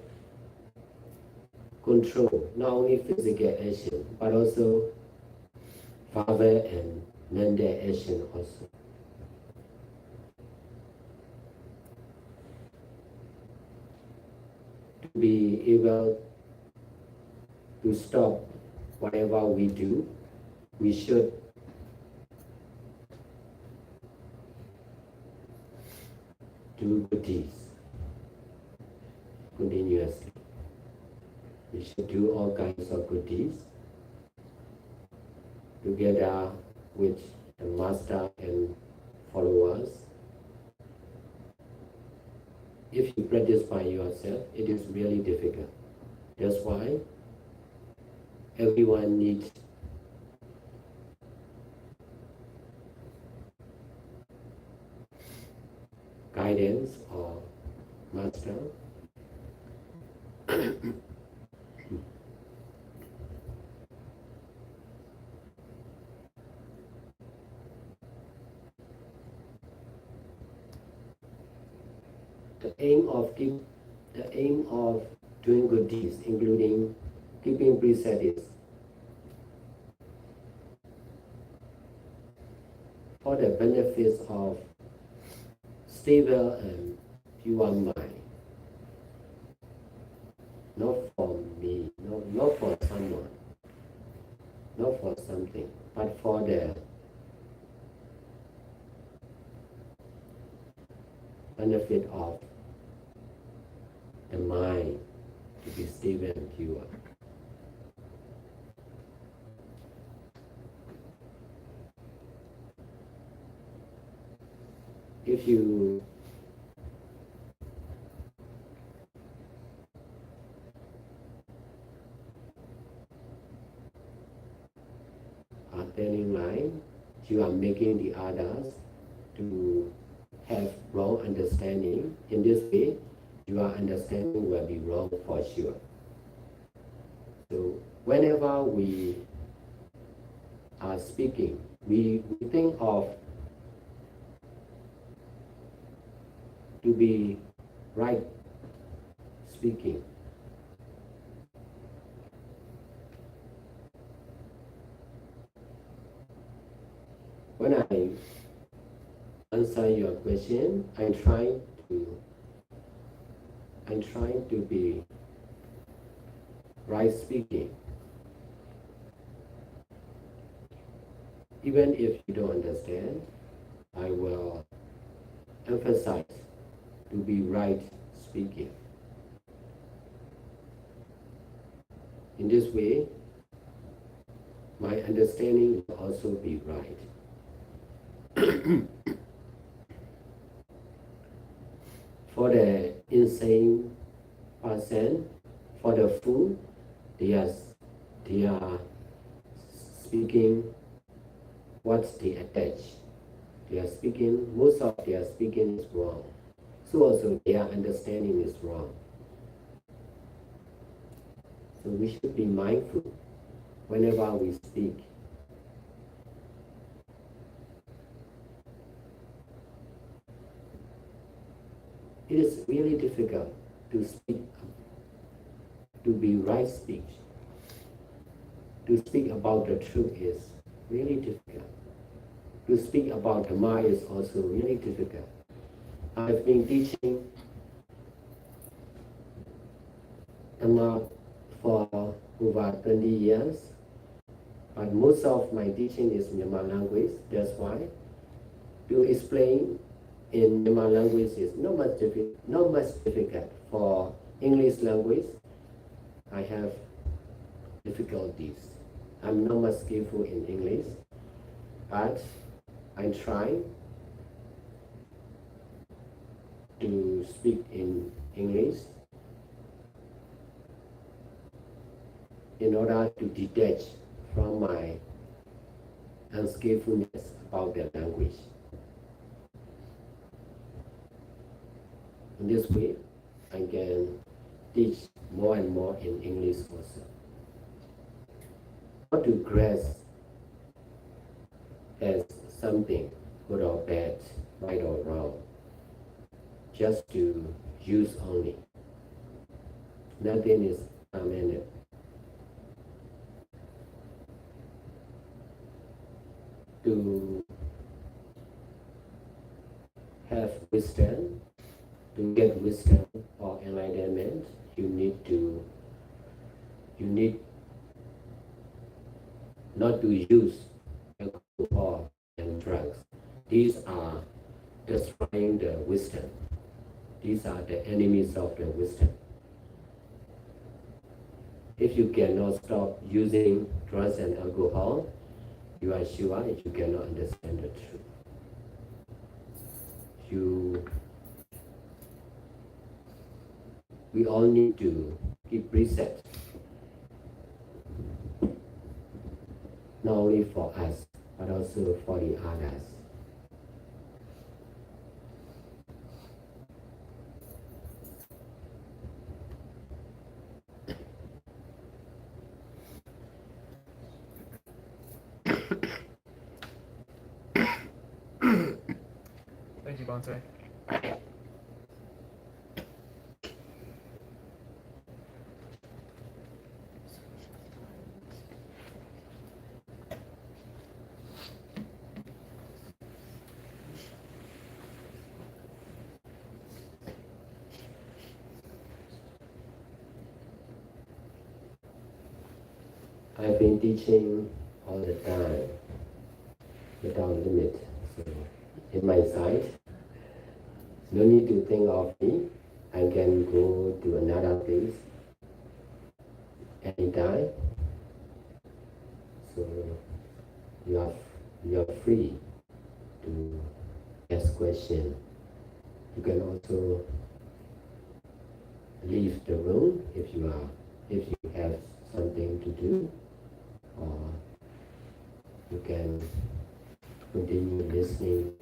control not only physical action, but also verbal and mental action also. To be able to stop whatever we do, we should do good deeds continuously. We should do all kinds of good deeds together with the master and followers. If you practice by yourself, it is really difficult. That's why everyone needs guidance or master. The aim of doing good deeds, including keeping precepts, for the benefits of stable and pure mind, not for me, not for someone, not for something, but for the benefit of the mind to be stable and pure. If you are telling lie, you are making the others to have wrong understanding. In this way, your understanding will be wrong for sure. So whenever we are speaking, we think of to be right speaking. When I answer your question, I'm trying to be right speaking. Even if you don't understand, I will emphasize to be right speaking. In this way, my understanding will also be right. For the insane person, for the fool, they are speaking what's the attach. They are speaking, most of their speaking is wrong. So also their understanding is wrong. So we should be mindful whenever we speak. It is really difficult to speak, to be right speech. To speak about the truth is really difficult. To speak about Dharma is also really difficult. I've been teaching Dharma for over 20 years, but most of my teaching is Myanmar language. That's why to explain in Myanmar language is not much difficult. For English language, I have difficulties. I'm not much skillful in English, but I try to speak in English in order to detach from my unskillfulness about the language. In this way, I can teach more and more in English also. Not to grasp as something good or bad, right or wrong, just to use only. Nothing is permanent. To have wisdom, to get wisdom or enlightenment, you need not to use alcohol and drugs. These are destroying the wisdom. These are the enemies of the wisdom. If you cannot stop using drugs and alcohol, you are sure you cannot understand the truth. We all need to keep precepts, not only for us, but also for the others.
Thank you, Bante.
I've been teaching all the time, without limit. So, in my sight, no need to think of me. I can go to another place anytime. So you are free to ask questions. You can also leave the room if you have something to do, or you can continue listening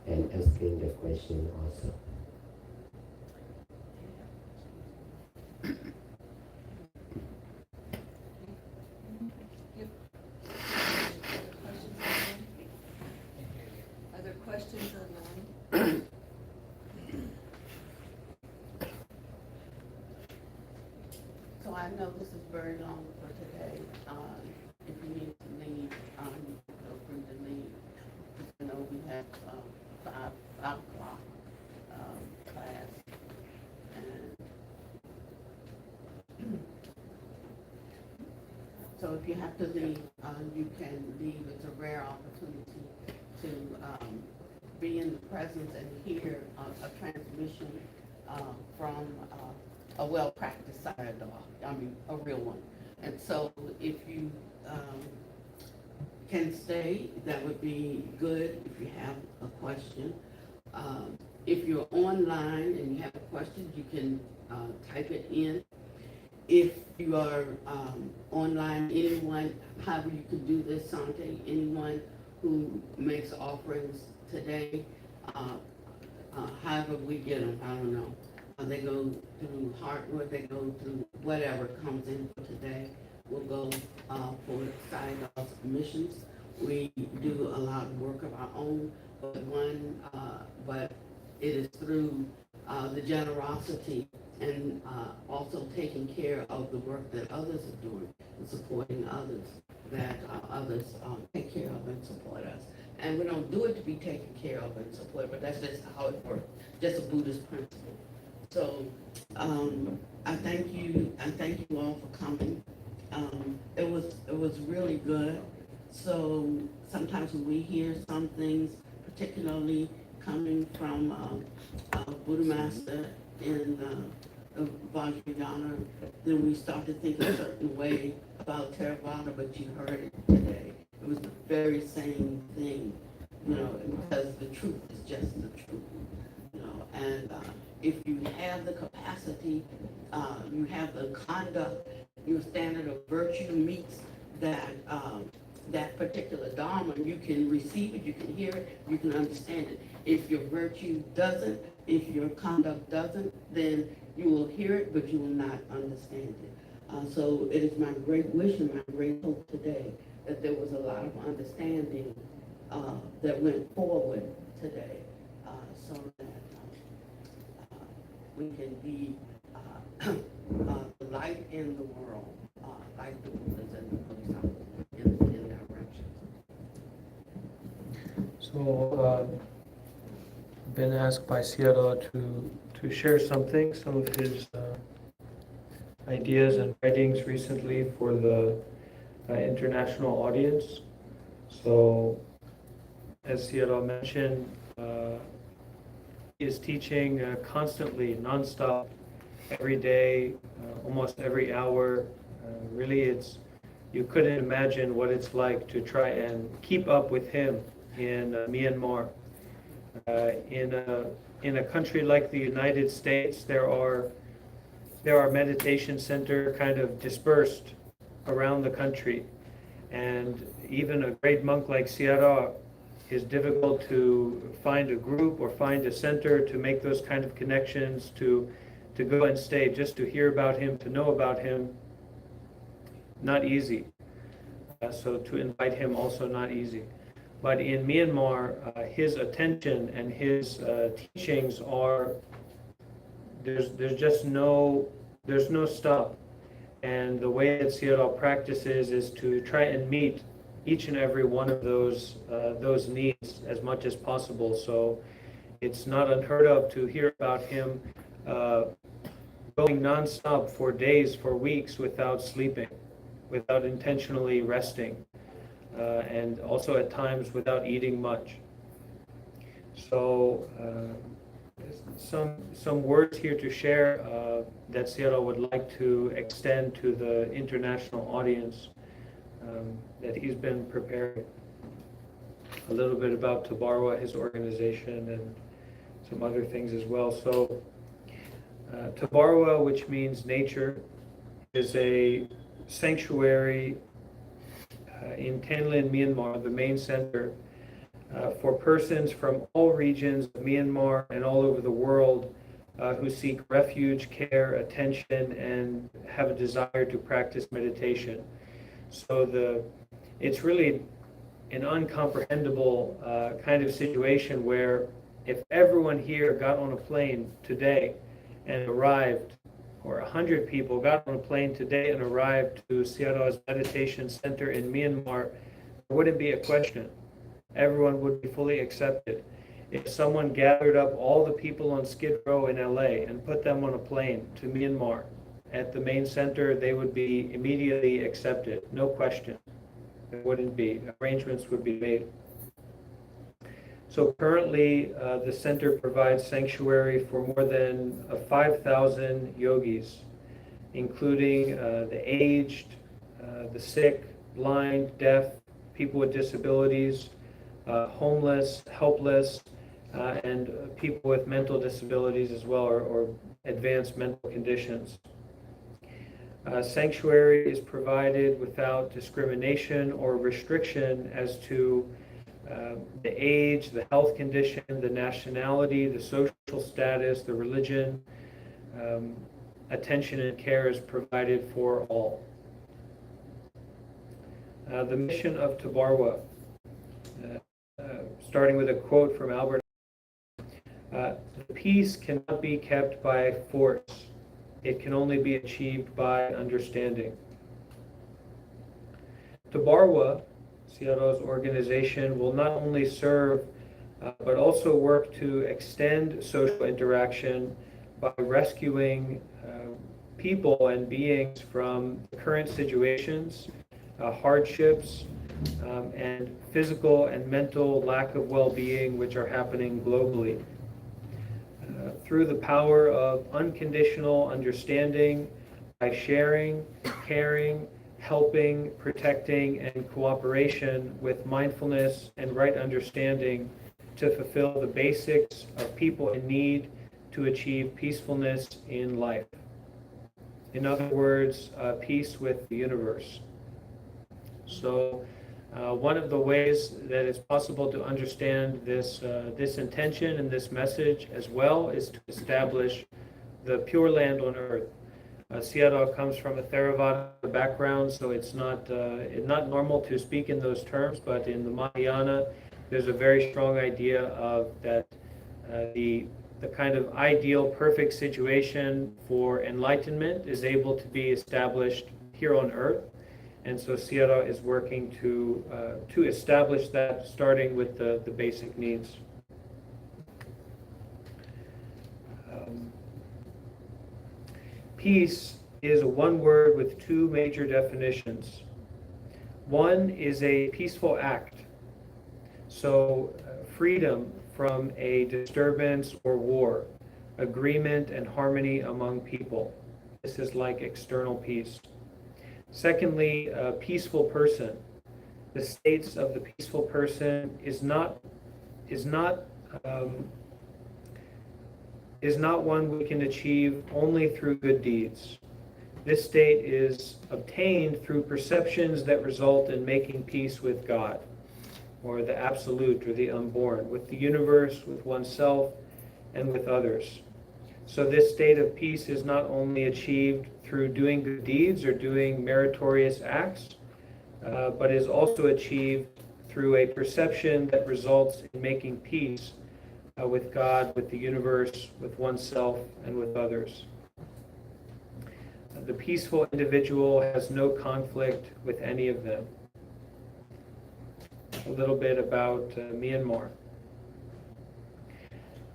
and asking the question also.
Are there questions online? So I know this is very long for today. If you need to leave, feel free to leave. I know we have 5 o'clock class. And so if you have to leave, you can leave. It's a rare opportunity to be in the presence and hear a transmission from a well-practiced Sayadaw, a real one. And so if you can stay, that would be good if you have a question. If you're online and you have a question, you can type it in. if you are online, anyone, however you could do this, Sante, anyone who makes offerings today, however we get them, I don't know. They go through Heartwood, they go through whatever comes in for today, will go for Sayadaw's missions. We do a lot of work of our own, but it is through the generosity and also taking care of the work that others are doing and supporting others, that others take care of and support us. And we don't do it to be taken care of and supported, but that's just how it works, just a Buddhist principle. So I thank you all for coming. It was really good. So sometimes when we hear some things, particularly coming from Buddha Master in Vajrayana, then we start to think a certain way about Theravada, but you heard it today. It was the very same thing, because the truth is just the truth, and if you have the capacity, you have the conduct, your standard of virtue meets that particular Dharma, you can receive it, you can hear it, you can understand it. If your virtue doesn't, if your conduct doesn't, then you will hear it, but you will not understand it. So it is my great wish and my great hope today that there was a lot of understanding that went forward today, so that we can be the light in the world, like the Buddhas and the Bodhisattvas in direction.
So, been asked by Sayadaw to share some of his ideas and writings recently for the international audience. So, as Sayadaw mentioned, he is teaching constantly, nonstop, every day, almost every hour. Really, you couldn't imagine what it's like to try and keep up with him in Myanmar. In a country like the United States, there are meditation centers kind of dispersed around the country, and even a great monk like Sayadaw is difficult to find a group or find a center to make those kind of connections, to go and stay, just to hear about him, to know about him, not easy. So to invite him, also not easy. But in Myanmar, his attention and his teachings are, there's just no stop. And the way that Sayadaw practices is to try and meet each and every one of those needs as much as possible. So it's not unheard of to hear about him going nonstop for days, for weeks, without sleeping, without intentionally resting, and also at times without eating much. So some words here to share that Sayadaw would like to extend to the international audience that he's been preparing. A little bit about Tabarwa, his organization, and some other things as well. So Tabarwa, which means nature, is a sanctuary in Tanlin, Myanmar, the main center for persons from all regions of Myanmar and all over the world who seek refuge, care, attention, and have a desire to practice meditation. So it's really an uncomprehendable kind of situation where if everyone here got on a plane today and arrived, or 100 people got on a plane today and arrived to Sayadaw's meditation center in Myanmar, there wouldn't be a question. Everyone would be fully accepted. If someone gathered up all the people on Skid Row in LA and put them on a plane to Myanmar, at the main center, they would be immediately accepted, no question. There wouldn't be. Arrangements would be made. So currently, the center provides sanctuary for more than 5,000 yogis, including the aged, the sick, blind, deaf, people with disabilities, homeless, helpless, and people with mental disabilities as well, or advanced mental conditions. Sanctuary is provided without discrimination or restriction as to the age, the health condition, the nationality, the social status, the religion. Attention and care is provided for all. The mission of Tabarwa, starting with a quote from Albert, peace cannot be kept by force. It can only be achieved by understanding. Tabarwa, Sayadaw's organization, will not only serve but also work to extend social interaction by rescuing people and beings from current situations, hardships, and physical and mental lack of well-being which are happening globally. Through the power of unconditional understanding, by sharing, caring, helping, protecting, and cooperation with mindfulness and right understanding to fulfill the basics of people in need to achieve peacefulness in life. In other words, peace with the universe. So one of the ways that it's possible to understand this, this intention and this message as well is to establish the Pure Land on earth. Sayadaw comes from a Theravada background, so it's not normal to speak in those terms, but in the Mahayana, there's a very strong idea of that the kind of ideal, perfect situation for enlightenment is able to be established here on earth. And so Sayadaw is working to establish that, starting with the basic needs. Peace is one word with two major definitions. One is a peaceful act, so freedom from a disturbance or war, agreement and harmony among people. This is like external peace. Secondly, a peaceful person. The states of the peaceful person is not one we can achieve only through good deeds. This state is obtained through perceptions that result in making peace with God, or the absolute, or the unborn, with the universe, with oneself, and with others. So this state of peace is not only achieved through doing good deeds or doing meritorious acts, but is also achieved through a perception that results in making peace with God, with the universe, with oneself, and with others. The peaceful individual has no conflict with any of them. A little bit about Myanmar.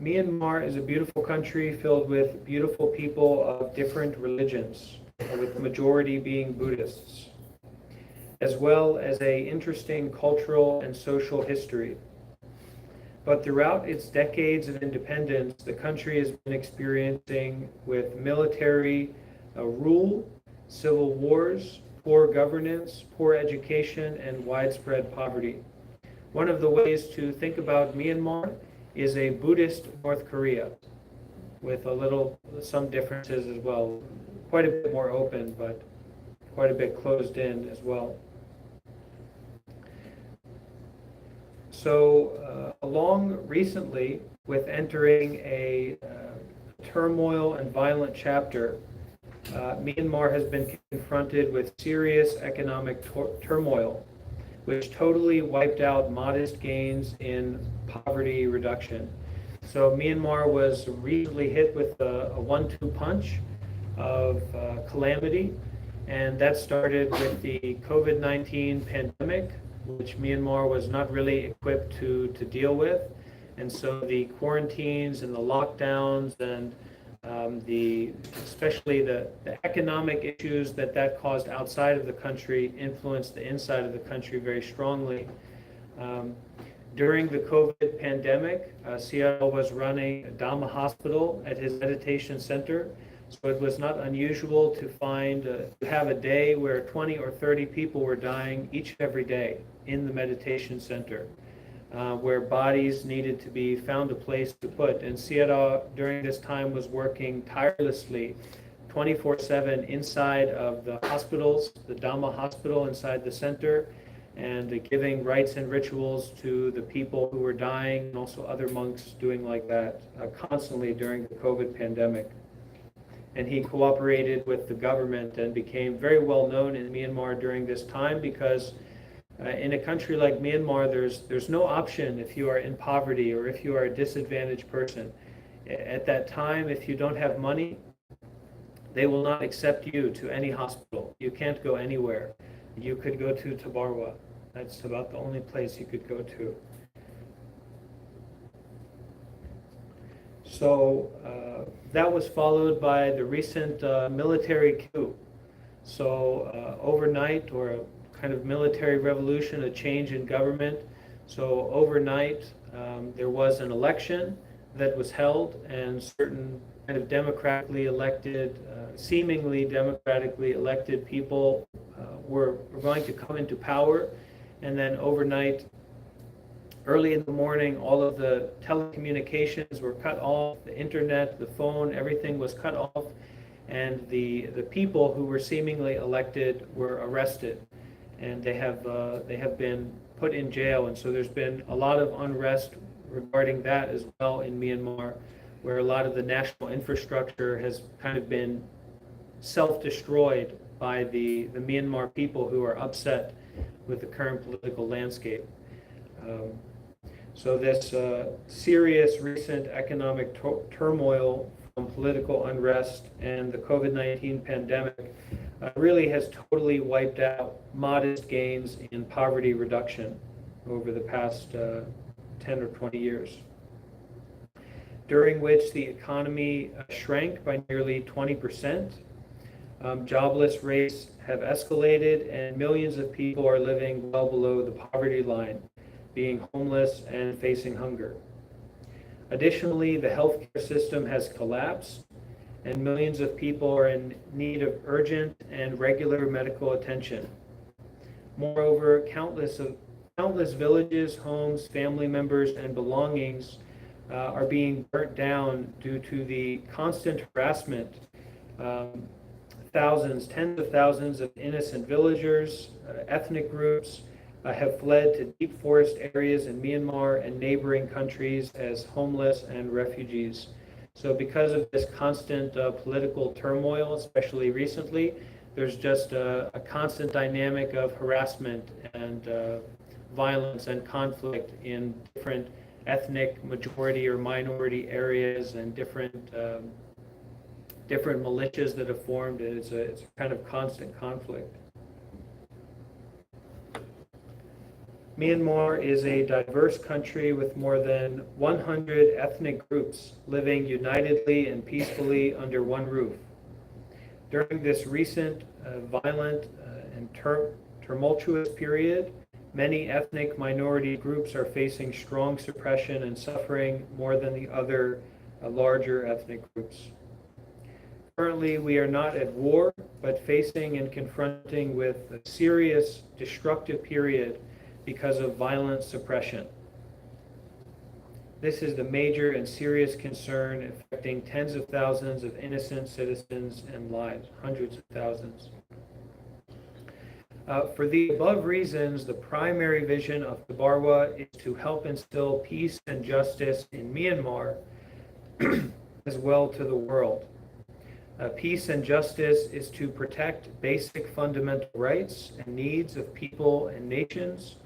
Myanmar is a beautiful country filled with beautiful people of different religions, with the majority being Buddhists, as well as an interesting cultural and social history. But throughout its decades of independence, the country has been experiencing with military rule, civil wars, poor governance, poor education, and widespread poverty. One of the ways to think about Myanmar is a Buddhist North Korea, with some differences as well. Quite a bit more open, but quite a bit closed in as well. So along recently with entering a turmoil and violent chapter, Myanmar has been confronted with serious economic turmoil, which totally wiped out modest gains in poverty reduction. So Myanmar was recently hit with a 1-2 punch of calamity, and that started with the COVID-19 pandemic, which Myanmar was not really equipped to deal with. And so the quarantines and the lockdowns and especially the economic issues that caused outside of the country influenced the inside of the country very strongly. During the COVID pandemic, Sayadaw was running a Dharma hospital at his meditation center. So it was not unusual to have a day where 20 or 30 people were dying each and every day in the meditation center, where bodies needed to be found a place to put. And Sayadaw during this time was working tirelessly 24/7 inside of the hospitals, the Dharma hospital inside the center, and giving rites and rituals to the people who were dying, and also other monks doing like that constantly during the COVID pandemic. And he cooperated with the government and became very well known in Myanmar during this time because in a country like Myanmar, there's no option if you are in poverty or if you are a disadvantaged person. At that time, if you don't have money, they will not accept you to any hospital. You can't go anywhere. You could go to Tabarwa. That's about the only place you could go to. So that was followed by the recent military coup. So overnight, or a kind of military revolution, a change in government. So overnight, there was an election that was held, and certain kind of democratically elected, seemingly democratically elected people were going to come into power. And then overnight, early in the morning, all of the telecommunications were cut off, the internet, the phone, everything was cut off, and the people who were seemingly elected were arrested, and they have been put in jail. And so there's been a lot of unrest regarding that as well in Myanmar, where a lot of the national infrastructure has kind of been self-destroyed by the Myanmar people who are upset with the current political landscape. So this serious recent economic turmoil from political unrest and the COVID-19 pandemic really has totally wiped out modest gains in poverty reduction over the past 10 or 20 years, during which the economy shrank by nearly 20%. Jobless rates have escalated, and millions of people are living well below the poverty line, being homeless and facing hunger. Additionally, the healthcare system has collapsed, and millions of people are in need of urgent and regular medical attention. Moreover, countless villages, homes, family members, and belongings are being burnt down due to the constant harassment. Tens of thousands of innocent villagers, ethnic groups, have fled to deep forest areas in Myanmar and neighboring countries as homeless and refugees. So because of this constant political turmoil, especially recently, there's just a constant dynamic of harassment and violence and conflict in different ethnic majority or minority areas, and different militias that have formed. It's a kind of constant conflict. Myanmar is a diverse country with more than 100 ethnic groups living unitedly and peacefully under one roof. During this recent violent and tumultuous period, many ethnic minority groups are facing strong suppression and suffering more than the other larger ethnic groups. Currently, we are not at war, but facing and confronting with a serious destructive period because of violent suppression. This is the major and serious concern affecting tens of thousands of innocent citizens and lives, hundreds of thousands. For the above reasons, the primary vision of Tabarwa is to help instill peace and justice in Myanmar as well to the world. Peace and justice is to protect basic fundamental rights and needs of people and nations,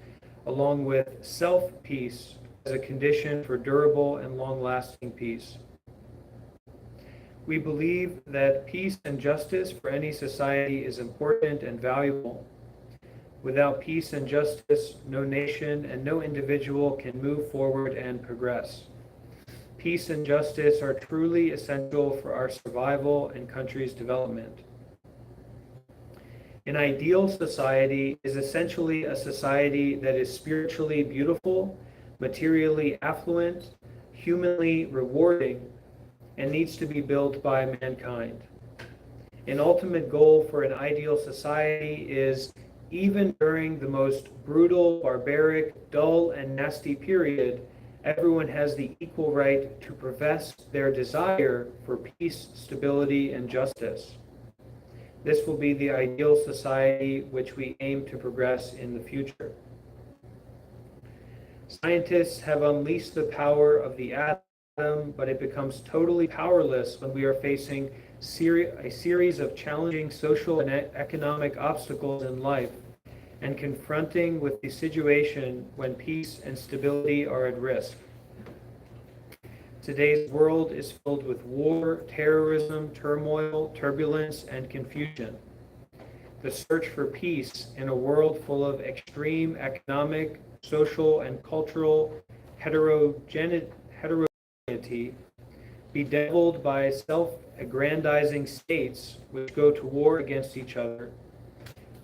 along with self-peace as a condition for durable and long-lasting peace. We believe that peace and justice for any society is important and valuable. Without peace and justice, no nation and no individual can move forward and progress. Peace and justice are truly essential for our survival and country's development. An ideal society is essentially a society that is spiritually beautiful, materially affluent, humanly rewarding, and needs to be built by mankind. An ultimate goal for an ideal society is, even during the most brutal, barbaric, dull, and nasty period, everyone has the equal right to profess their desire for peace, stability, and justice. This will be the ideal society which we aim to progress in the future. Scientists have unleashed the power of the atom, but it becomes totally powerless when we are facing a series of challenging social and economic obstacles in life and confronting with the situation when peace and stability are at risk. Today's world is filled with war, terrorism, turmoil, turbulence, and confusion. The search for peace in a world full of extreme economic, social, and cultural heterogeneity, bedeviled by self-aggrandizing states which go to war against each other,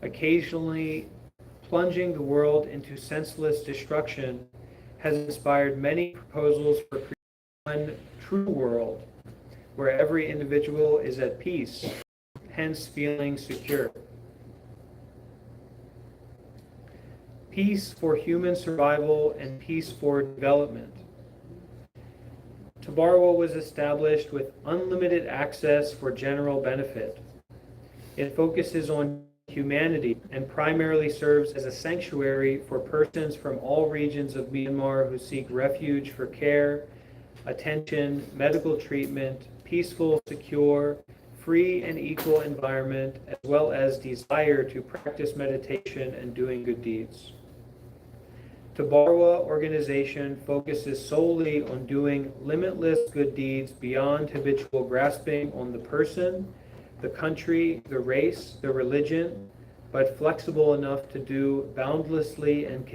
occasionally plunging the world into senseless destruction, has inspired many proposals for creating one true world where every individual is at peace, hence feeling secure. Peace for human survival and peace for development. Tabarwa was established with unlimited access for general benefit. It focuses on humanity and primarily serves as a sanctuary for persons from all regions of Myanmar who seek refuge for care, attention, medical treatment, peaceful, secure, free and equal environment, as well as desire to practice meditation and doing good deeds. Tabarwa organization focuses solely on doing limitless good deeds beyond habitual grasping on the person, the country, the race, the religion, but flexible enough to do boundlessly and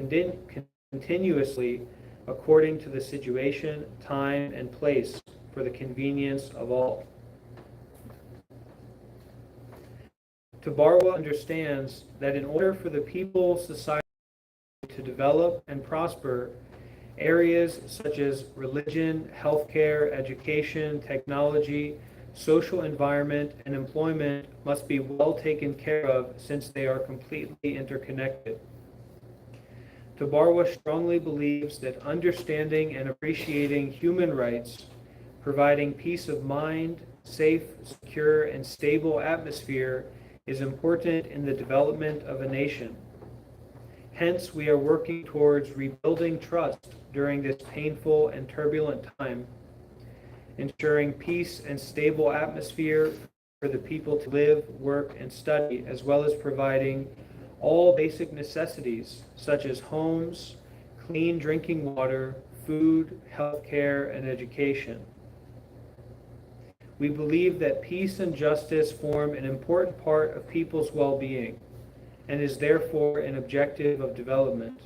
continuously according to the situation, time, and place for the convenience of all. Tabarwa understands that in order for the people's society to develop and prosper, areas such as religion, healthcare, education, technology, social environment, and employment must be well taken care of since they are completely interconnected. Tabarwa strongly believes that understanding and appreciating human rights, providing peace of mind, safe, secure, and stable atmosphere is important in the development of a nation. Hence, we are working towards rebuilding trust during this painful and turbulent time, ensuring peace and stable atmosphere for the people to live, work, and study, as well as providing all basic necessities such as homes, clean drinking water, food, healthcare, and education. We believe that peace and justice form an important part of people's well-being and is therefore an objective of development.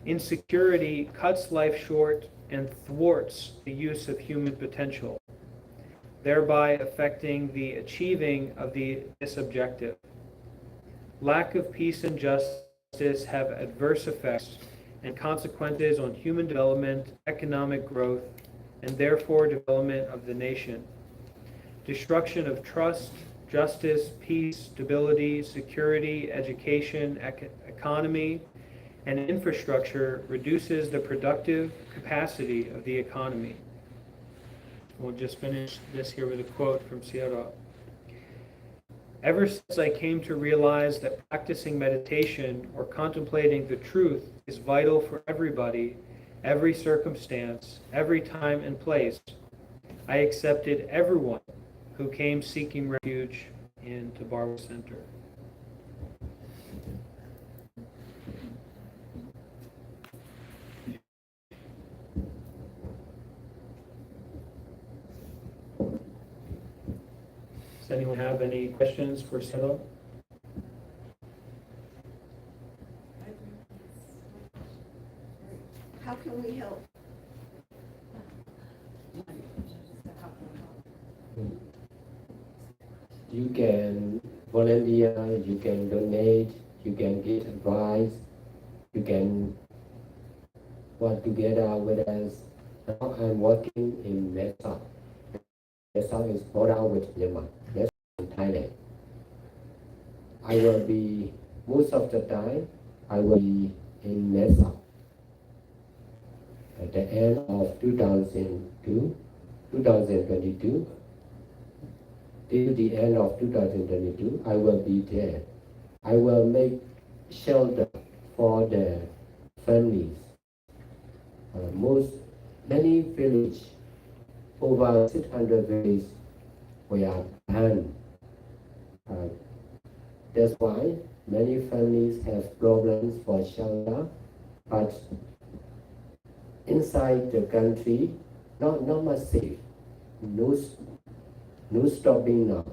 Insecurity cuts life short and thwarts the use of human potential, thereby affecting the achieving of this objective. Lack of peace and justice have adverse effects and consequences on human development, economic growth, and therefore development of the nation. Destruction of trust, justice, peace, stability, security, education, economy, and infrastructure reduces the productive capacity of the economy. We'll just finish this here with a quote from Sayadaw. Ever since I came to realize that practicing meditation or contemplating the truth is vital for everybody, every circumstance, every time and place, I accepted everyone who came seeking refuge in Tabarwa Center. Does anyone have any questions for Sayadaw?
How can we help?
You can volunteer, you can donate, you can give advice, you can work together with us. Now I'm working in Mesa. Mesa is border with Myanmar. Mesa in Thailand. I will be, most of the time, I will be in Mesa. at the end of 2022, till the end of 2022, I will be there. I will make shelter for the families. Many villages, over 600 villages, were banned. That's why many families have problems for shelter, but inside the country, not much safe. No, no stopping now,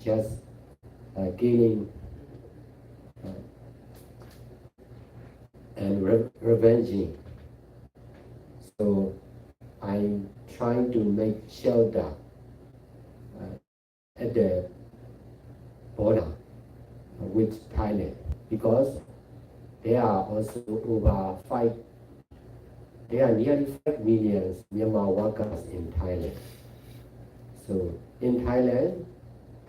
just killing and revenging. So I'm trying to make shelter at the border with Thailand because there are also there are nearly 5 million Myanmar workers in Thailand. So in Thailand,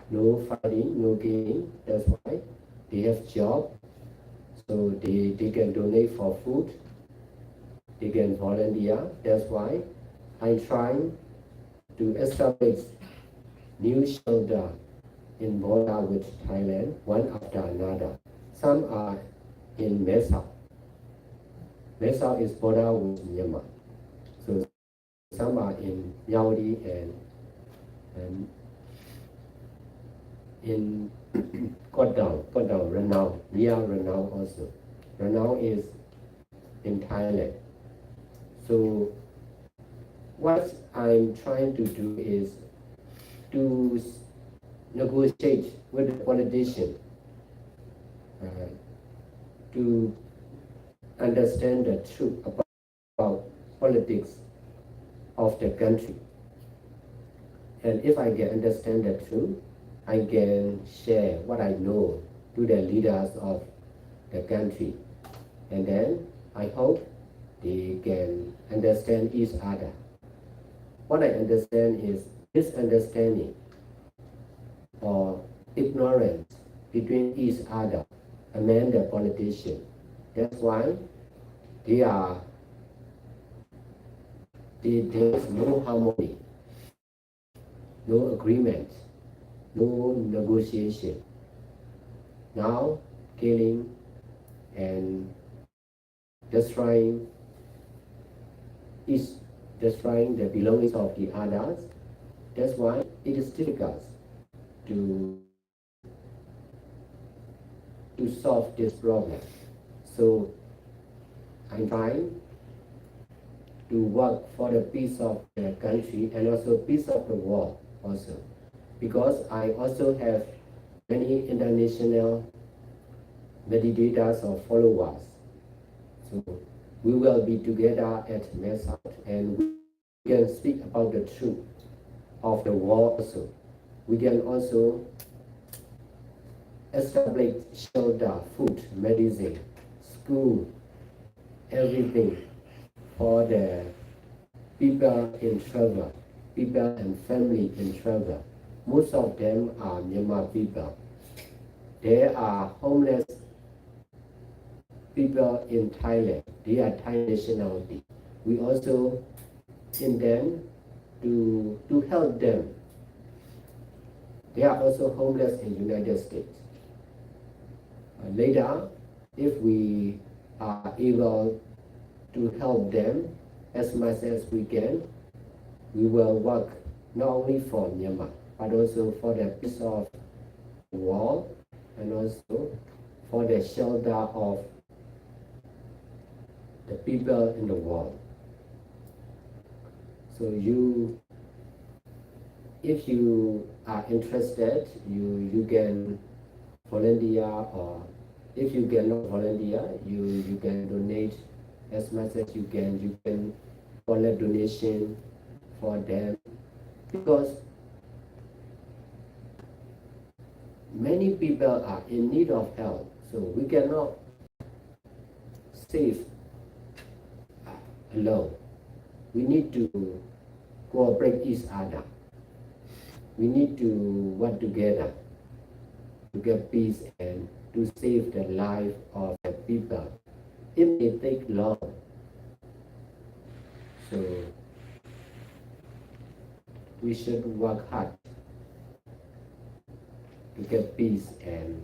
no fighting, no killing. That's why they have job. So they can donate for food. They can volunteer. That's why I'm trying to establish new shelter in border with Thailand, one after another. Some are in Mesa. Mesa is border with Myanmar. So some are in Yaodi and in Kodao, Ranao, near Ranao also. Ranao is in Thailand. So what I'm trying to do is to negotiate with the politician to understand the truth about politics of the country. And if I can understand the truth, I can share what I know to the leaders of the country. And then I hope they can understand each other. What I understand is misunderstanding or ignorance between each other among the politicians. That's why there is no harmony, no agreement, no negotiation. Now killing and destroying the belongings of the others. That's why it is difficult to solve this problem. So I'm trying to work for the peace of the country and also peace of the world also. Because I also have many international meditators or followers. So we will be together at Mesa and we can speak about the truth of the world also. We can also establish shelter, food, medicine, school, everything for the people in trouble, people and family in trouble. Most of them are Myanmar people. There are homeless people in Thailand. They are Thai nationality. We also intend to help them. They are also homeless in United States. Later, if we are able to help them as much as we can, we will work not only for Myanmar, but also for the peace of the world and also for the shelter of the people in the world. So if you are interested, you can volunteer, or if you cannot volunteer, you can donate as much as you can. You can collect donation for them because many people are in need of help. So we cannot save alone. We need to cooperate each other. We need to work together to get peace and to save the life of the people. It may take long, So we should work hard to get peace and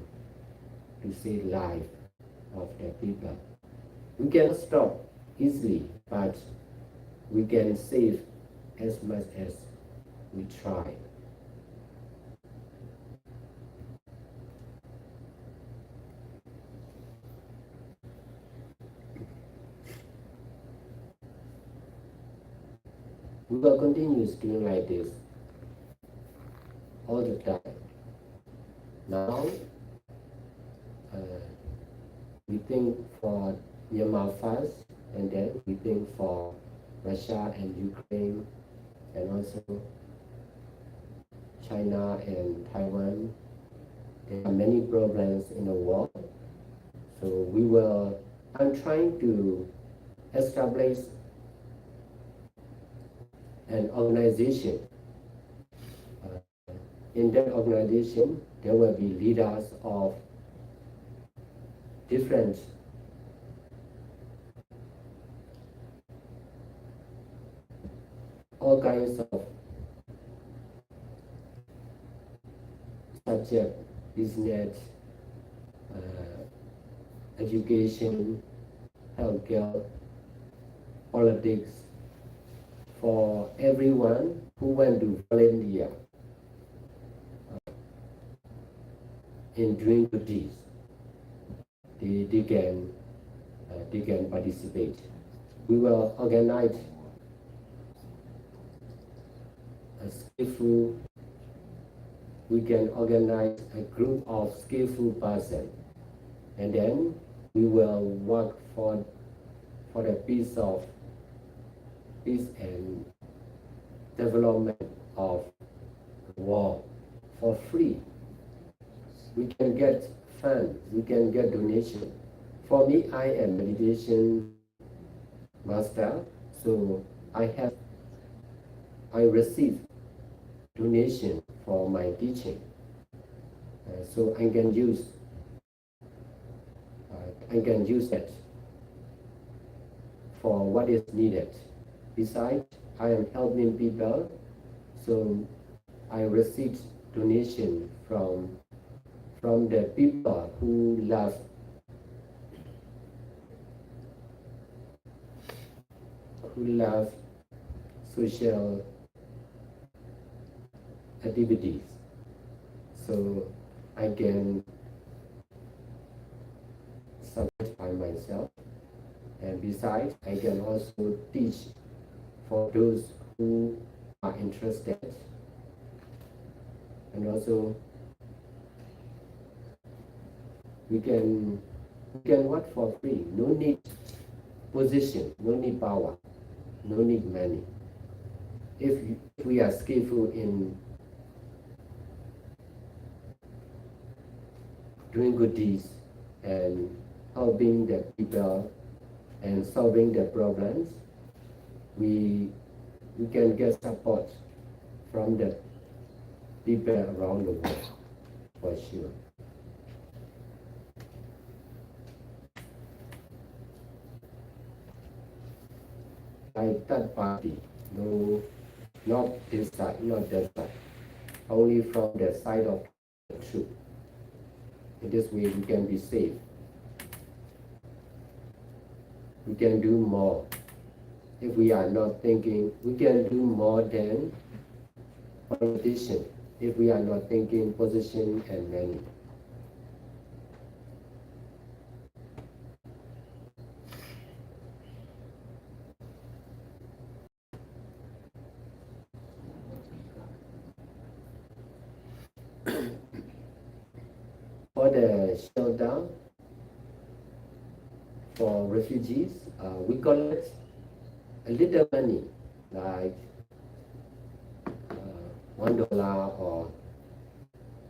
to save life of the people. We can stop easily, but we can save as much as we try. We will continue doing like this all the time. Now, we think for Myanmar first, and then we think for Russia and Ukraine, and also China and Taiwan. There are many problems in the world. So I'm trying to establish an organization. In that organization, there will be leaders of different all kinds of subject, business, education, healthcare, politics, for everyone who want to volunteer in doing good deeds. They can participate. We will organize a skillful. We can organize a group of skillful persons, and then we will work for the peace and development of the world for free. We can get funds, we can get donation. For me, I am meditation master, so I receive donation for my teaching. So I can use that for what is needed. Besides, I am helping people, so I receive donation from the people who love social activities. So I can support by myself, and besides, I can also teach for those who are interested, and also we can work for free. No need position, no need power, no need money. If we are skillful in doing good deeds and helping the people and solving their problems, we can get support from the people around the world, for sure. Like third party, no, not this side, not that side, only from the side of the truth. In this way, we can be safe. We can do more. If we are not thinking, we can do more than politician. If we are not thinking position and money. For the shelter for refugees, we collect a little money, like $1 or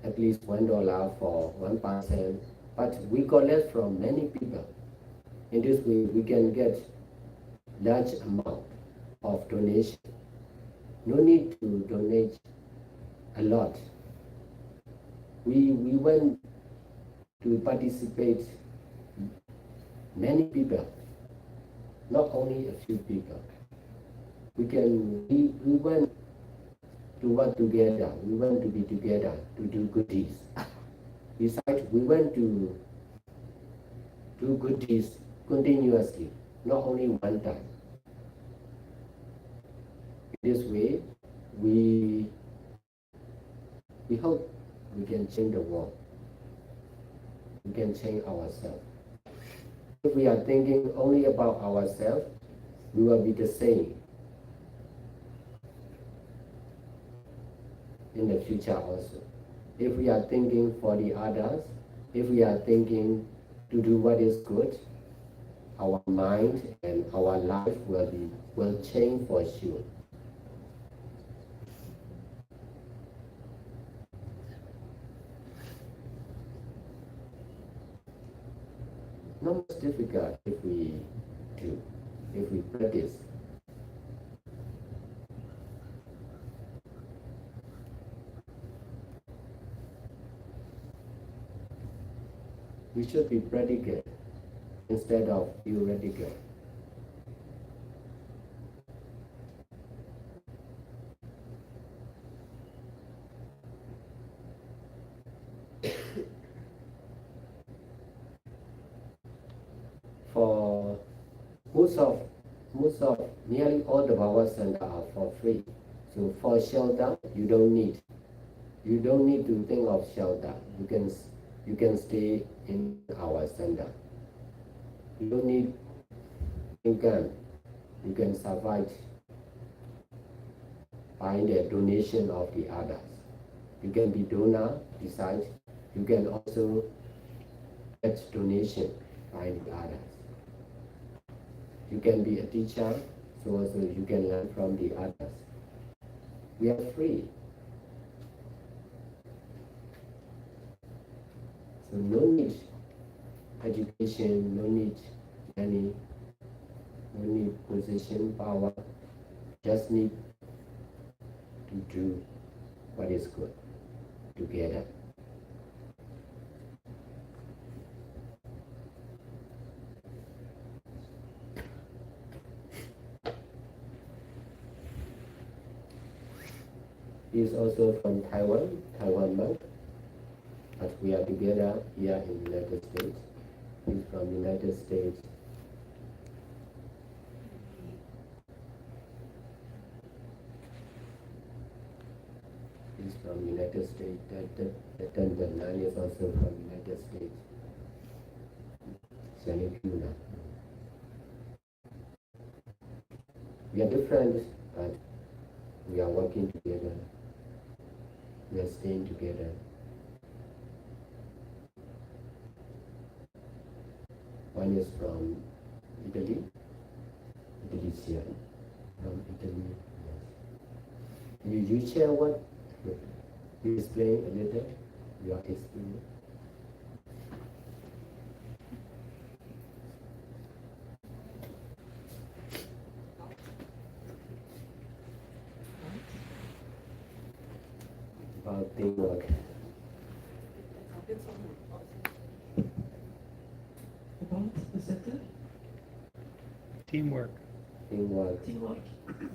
at least $1 for one person, but we collect from many people. In this way, we can get large amount of donation. No need to donate a lot. We want to participate many people, not only a few people. we want to work together, we want to be together to do good deeds. Besides, we want to do good deeds continuously, not only one time. In this way, we hope we can change the world. We can change ourselves. If we are thinking only about ourselves, we will be the same in the future also. If we are thinking for the others, if we are thinking to do what is good, our mind and our life will change for sure. Not much difficult if we do, if we practice. We should be practical instead of theoretical. For nearly all the power centers are for free. So for shelter, you don't need to think of shelter. You can stay in our center. You don't need income. You can survive by the donation of the others. You can be donor. Besides, you can also get donation by the others. You can be a teacher, so also you can learn from the others. We are free. So no need education, no need money, no need position, power. Just need to do what is good together. He is also from Taiwan monk, but we are together here in the United States. He's from United States. He's from United States. The nun is also from United States. Sanipuna. We are different, but we are working together. We are staying together. One is from Italy. Italy, from Italy. Yes. You share what? You explain a little your experience. About teamwork.
Is that it?
Teamwork.
Teamwork.
Teamwork.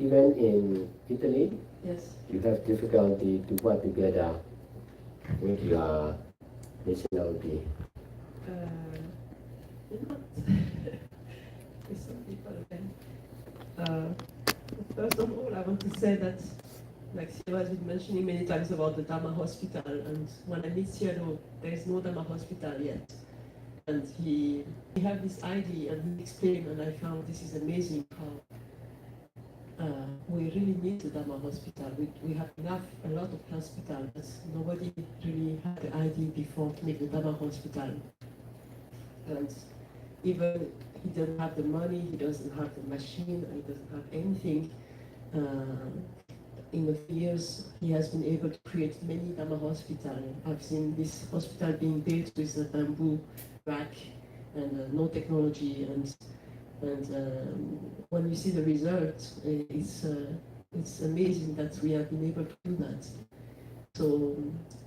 Even in Italy,
Yes.
you have difficulty to work together with your nationality.
Not. With some people, okay. First of all, I want to say that, like Sayadaw has been mentioning many times about the Dharma hospital, and when I meet Sayadaw, there is no Dharma hospital yet. And he had this idea and he explained, and I found this is amazing how we really need the Dharma hospital. We have a lot of hospitals, but nobody really had the idea before to make the Dharma hospital. And even he doesn't have the money, he doesn't have the machine, he doesn't have anything. In the years, he has been able to create many Dharma hospitals. I've seen this hospital being built with a bamboo rack and no technology, and when you see the result, it's amazing that we have been able to do that. So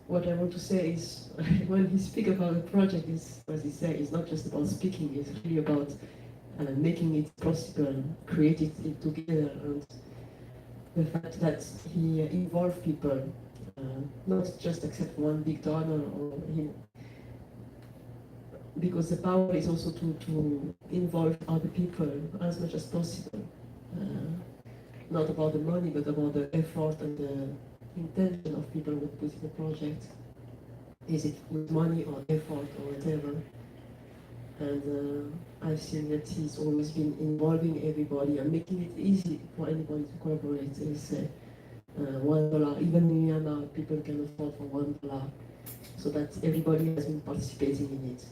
what I want to say is, when he speaks about the project, is, as he said, it's not just about speaking, it's really about making it possible, creating it together. And the fact that he involved people, not just accept one big donor or him, because the power is also to involve other people as much as possible. Not about the money, but about the effort and the intention of people who put in the project. Is it with money or effort or whatever? And I've seen that he's always been involving everybody and making it easy for anybody to collaborate. It's $1, even in Myanmar, people can afford for $1, so that everybody has been participating in it,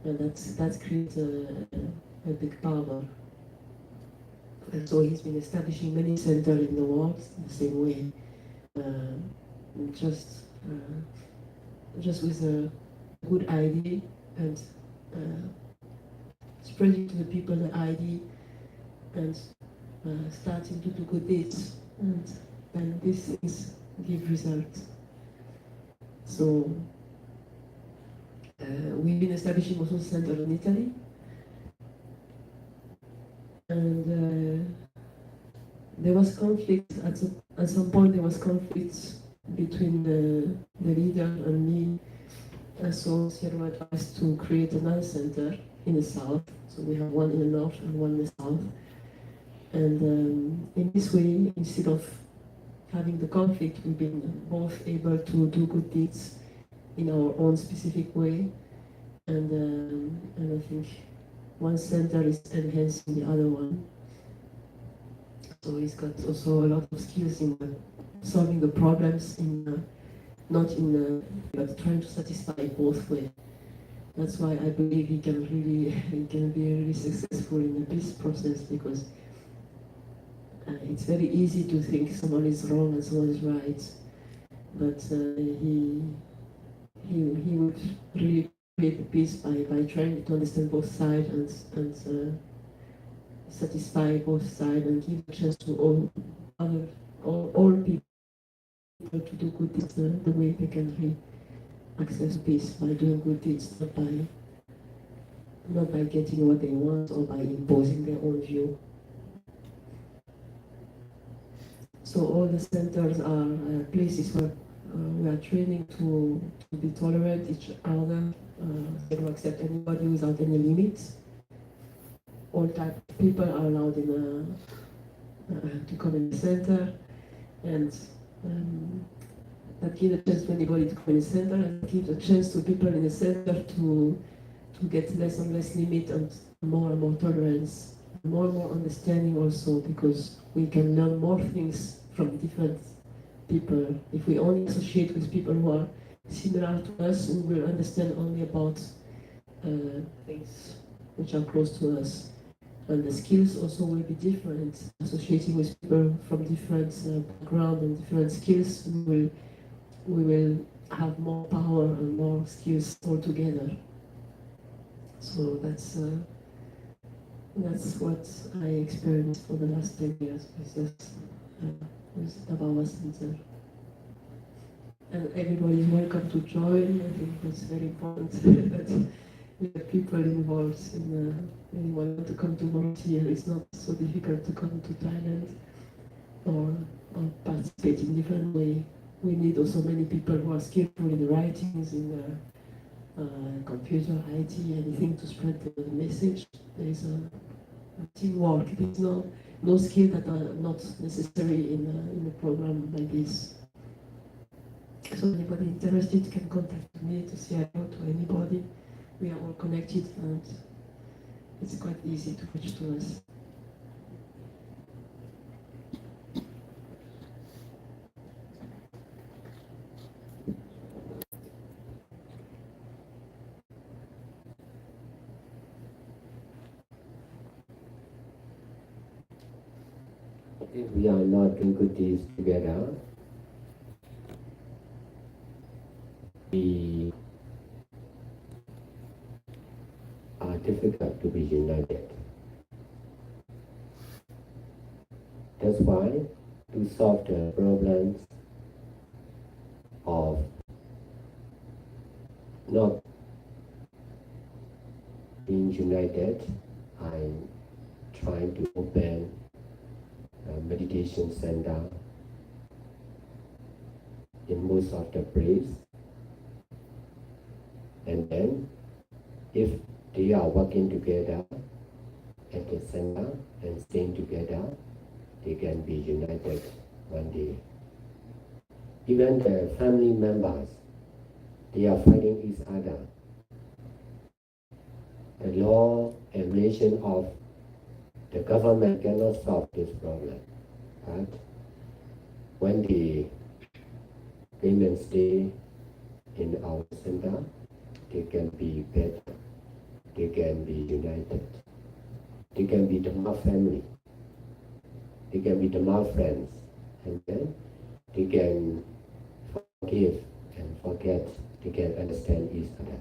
and that's creates a big power. And so he's been establishing many centers in the world the same way, just with a good idea and spreading to the people the idea and starting to do good deeds, and then these things give results. So we've been establishing also center in Italy, and there was conflict at some point. There was conflict between the leader and me. So Sayadaw advised to create another center in the south. So we have one in the north and one in the south. And in this way, instead of having the conflict, we've been both able to do good deeds in our own specific way. And I think one center is enhancing the other one. So he's got also a lot of skills in solving the problems, but trying to satisfy both ways. That's why I believe he can be really successful in the peace process, because it's very easy to think someone is wrong and someone is right, but he would really create the peace by trying to understand both sides and satisfy both sides and give a chance to all people to do good deeds the way they can really access peace, by doing good deeds, not by getting what they want or by imposing their own view. So all the centers are places where we are training to be tolerant each other, to accept anybody without any limits. All types of people are allowed to come in the center, and that gives a chance to anybody to come in the center, and gives a chance to people in the center to get less and less limit and more tolerance, more and more understanding also, because we can learn more things from different people. If we only associate with people who are similar to us, we will understand only about things which are close to us. And the skills also will be different. Associating with people from different background and different skills, we will have more power and more skills altogether. So that's what I experienced for the last 10 years with Tabarwa Center. And everybody is welcome to join. I think that's very important that we have people involved in anyone want to come to volunteer. It's not so difficult to come to Thailand or participate in different way. We need also many people who are skillful in the writings, in computer, IT, anything to spread the message. There is a teamwork. There is no skill that are not necessary in a program like this. So anybody interested can contact me, to Sayadaw, to anybody. We are all connected, and it's quite easy to reach to us.
If we are not doing good deeds together, we are difficult to be united. That's why, to solve the problems of not being united, I'm trying to open meditation center in most of the place. And then, if they are working together at the center and staying together, they can be united one day. Even the family members, they are fighting each other. The law and relation of the government cannot solve this problem. But when the women stay in our center, they can be better. They can be united. They can be Dharma family. They can be Dharma friends. And then they can forgive and forget. They can understand each other.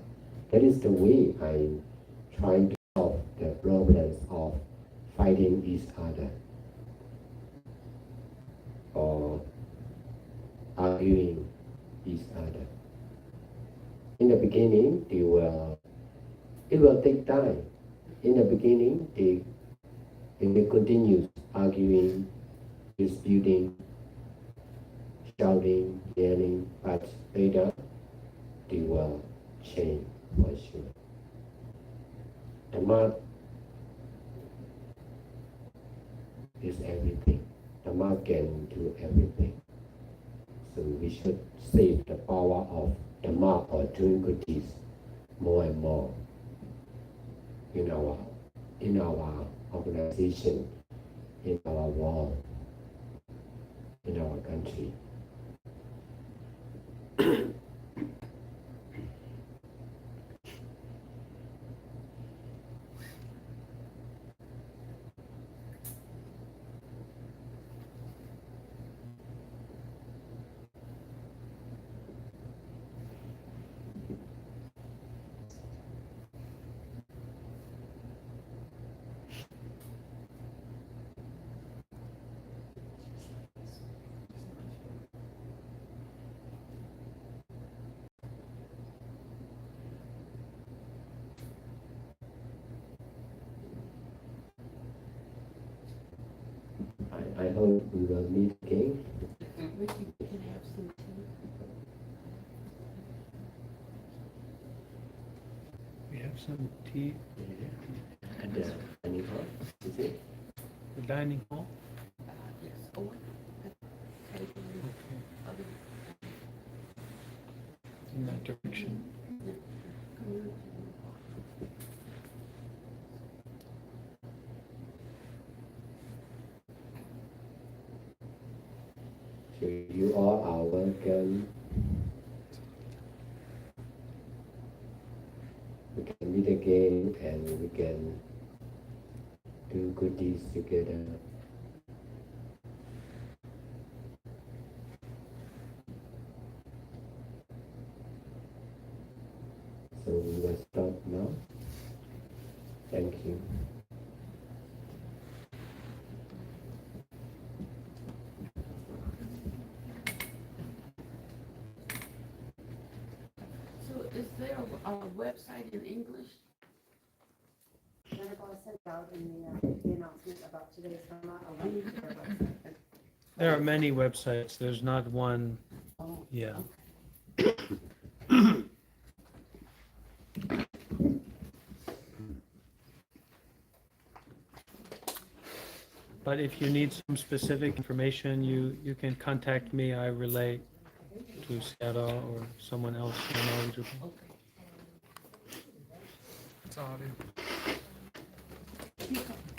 That is the way I'm trying to solve the problems of fighting each other or arguing each other. In the beginning, it will take time. In the beginning, they will continue arguing, disputing, shouting, yelling, but later they will change for sure. Dharma is everything. Dharma can do everything. So we should save the power of Dharma or doing good deeds more and more in our organization, in our world, in our country. I hope we will meet again.
Ricky, we can have some tea.
We have some tea
At the dining hall, is it?
the dining hall.
Yes, oh, okay.
Okay. In that direction.
So you all are welcome. We can meet again and we can do good deeds together. So we will stop now. Thank you.
So is there a website in English?
Venerable sent out in the announcement about today's Dharma a link to their website.
There are many websites. There's not one.
Oh,
Yeah. But if you need some specific information, you can contact me. I relay to Sayadaw or someone else more knowledgeable.
It's audio.
Speak up.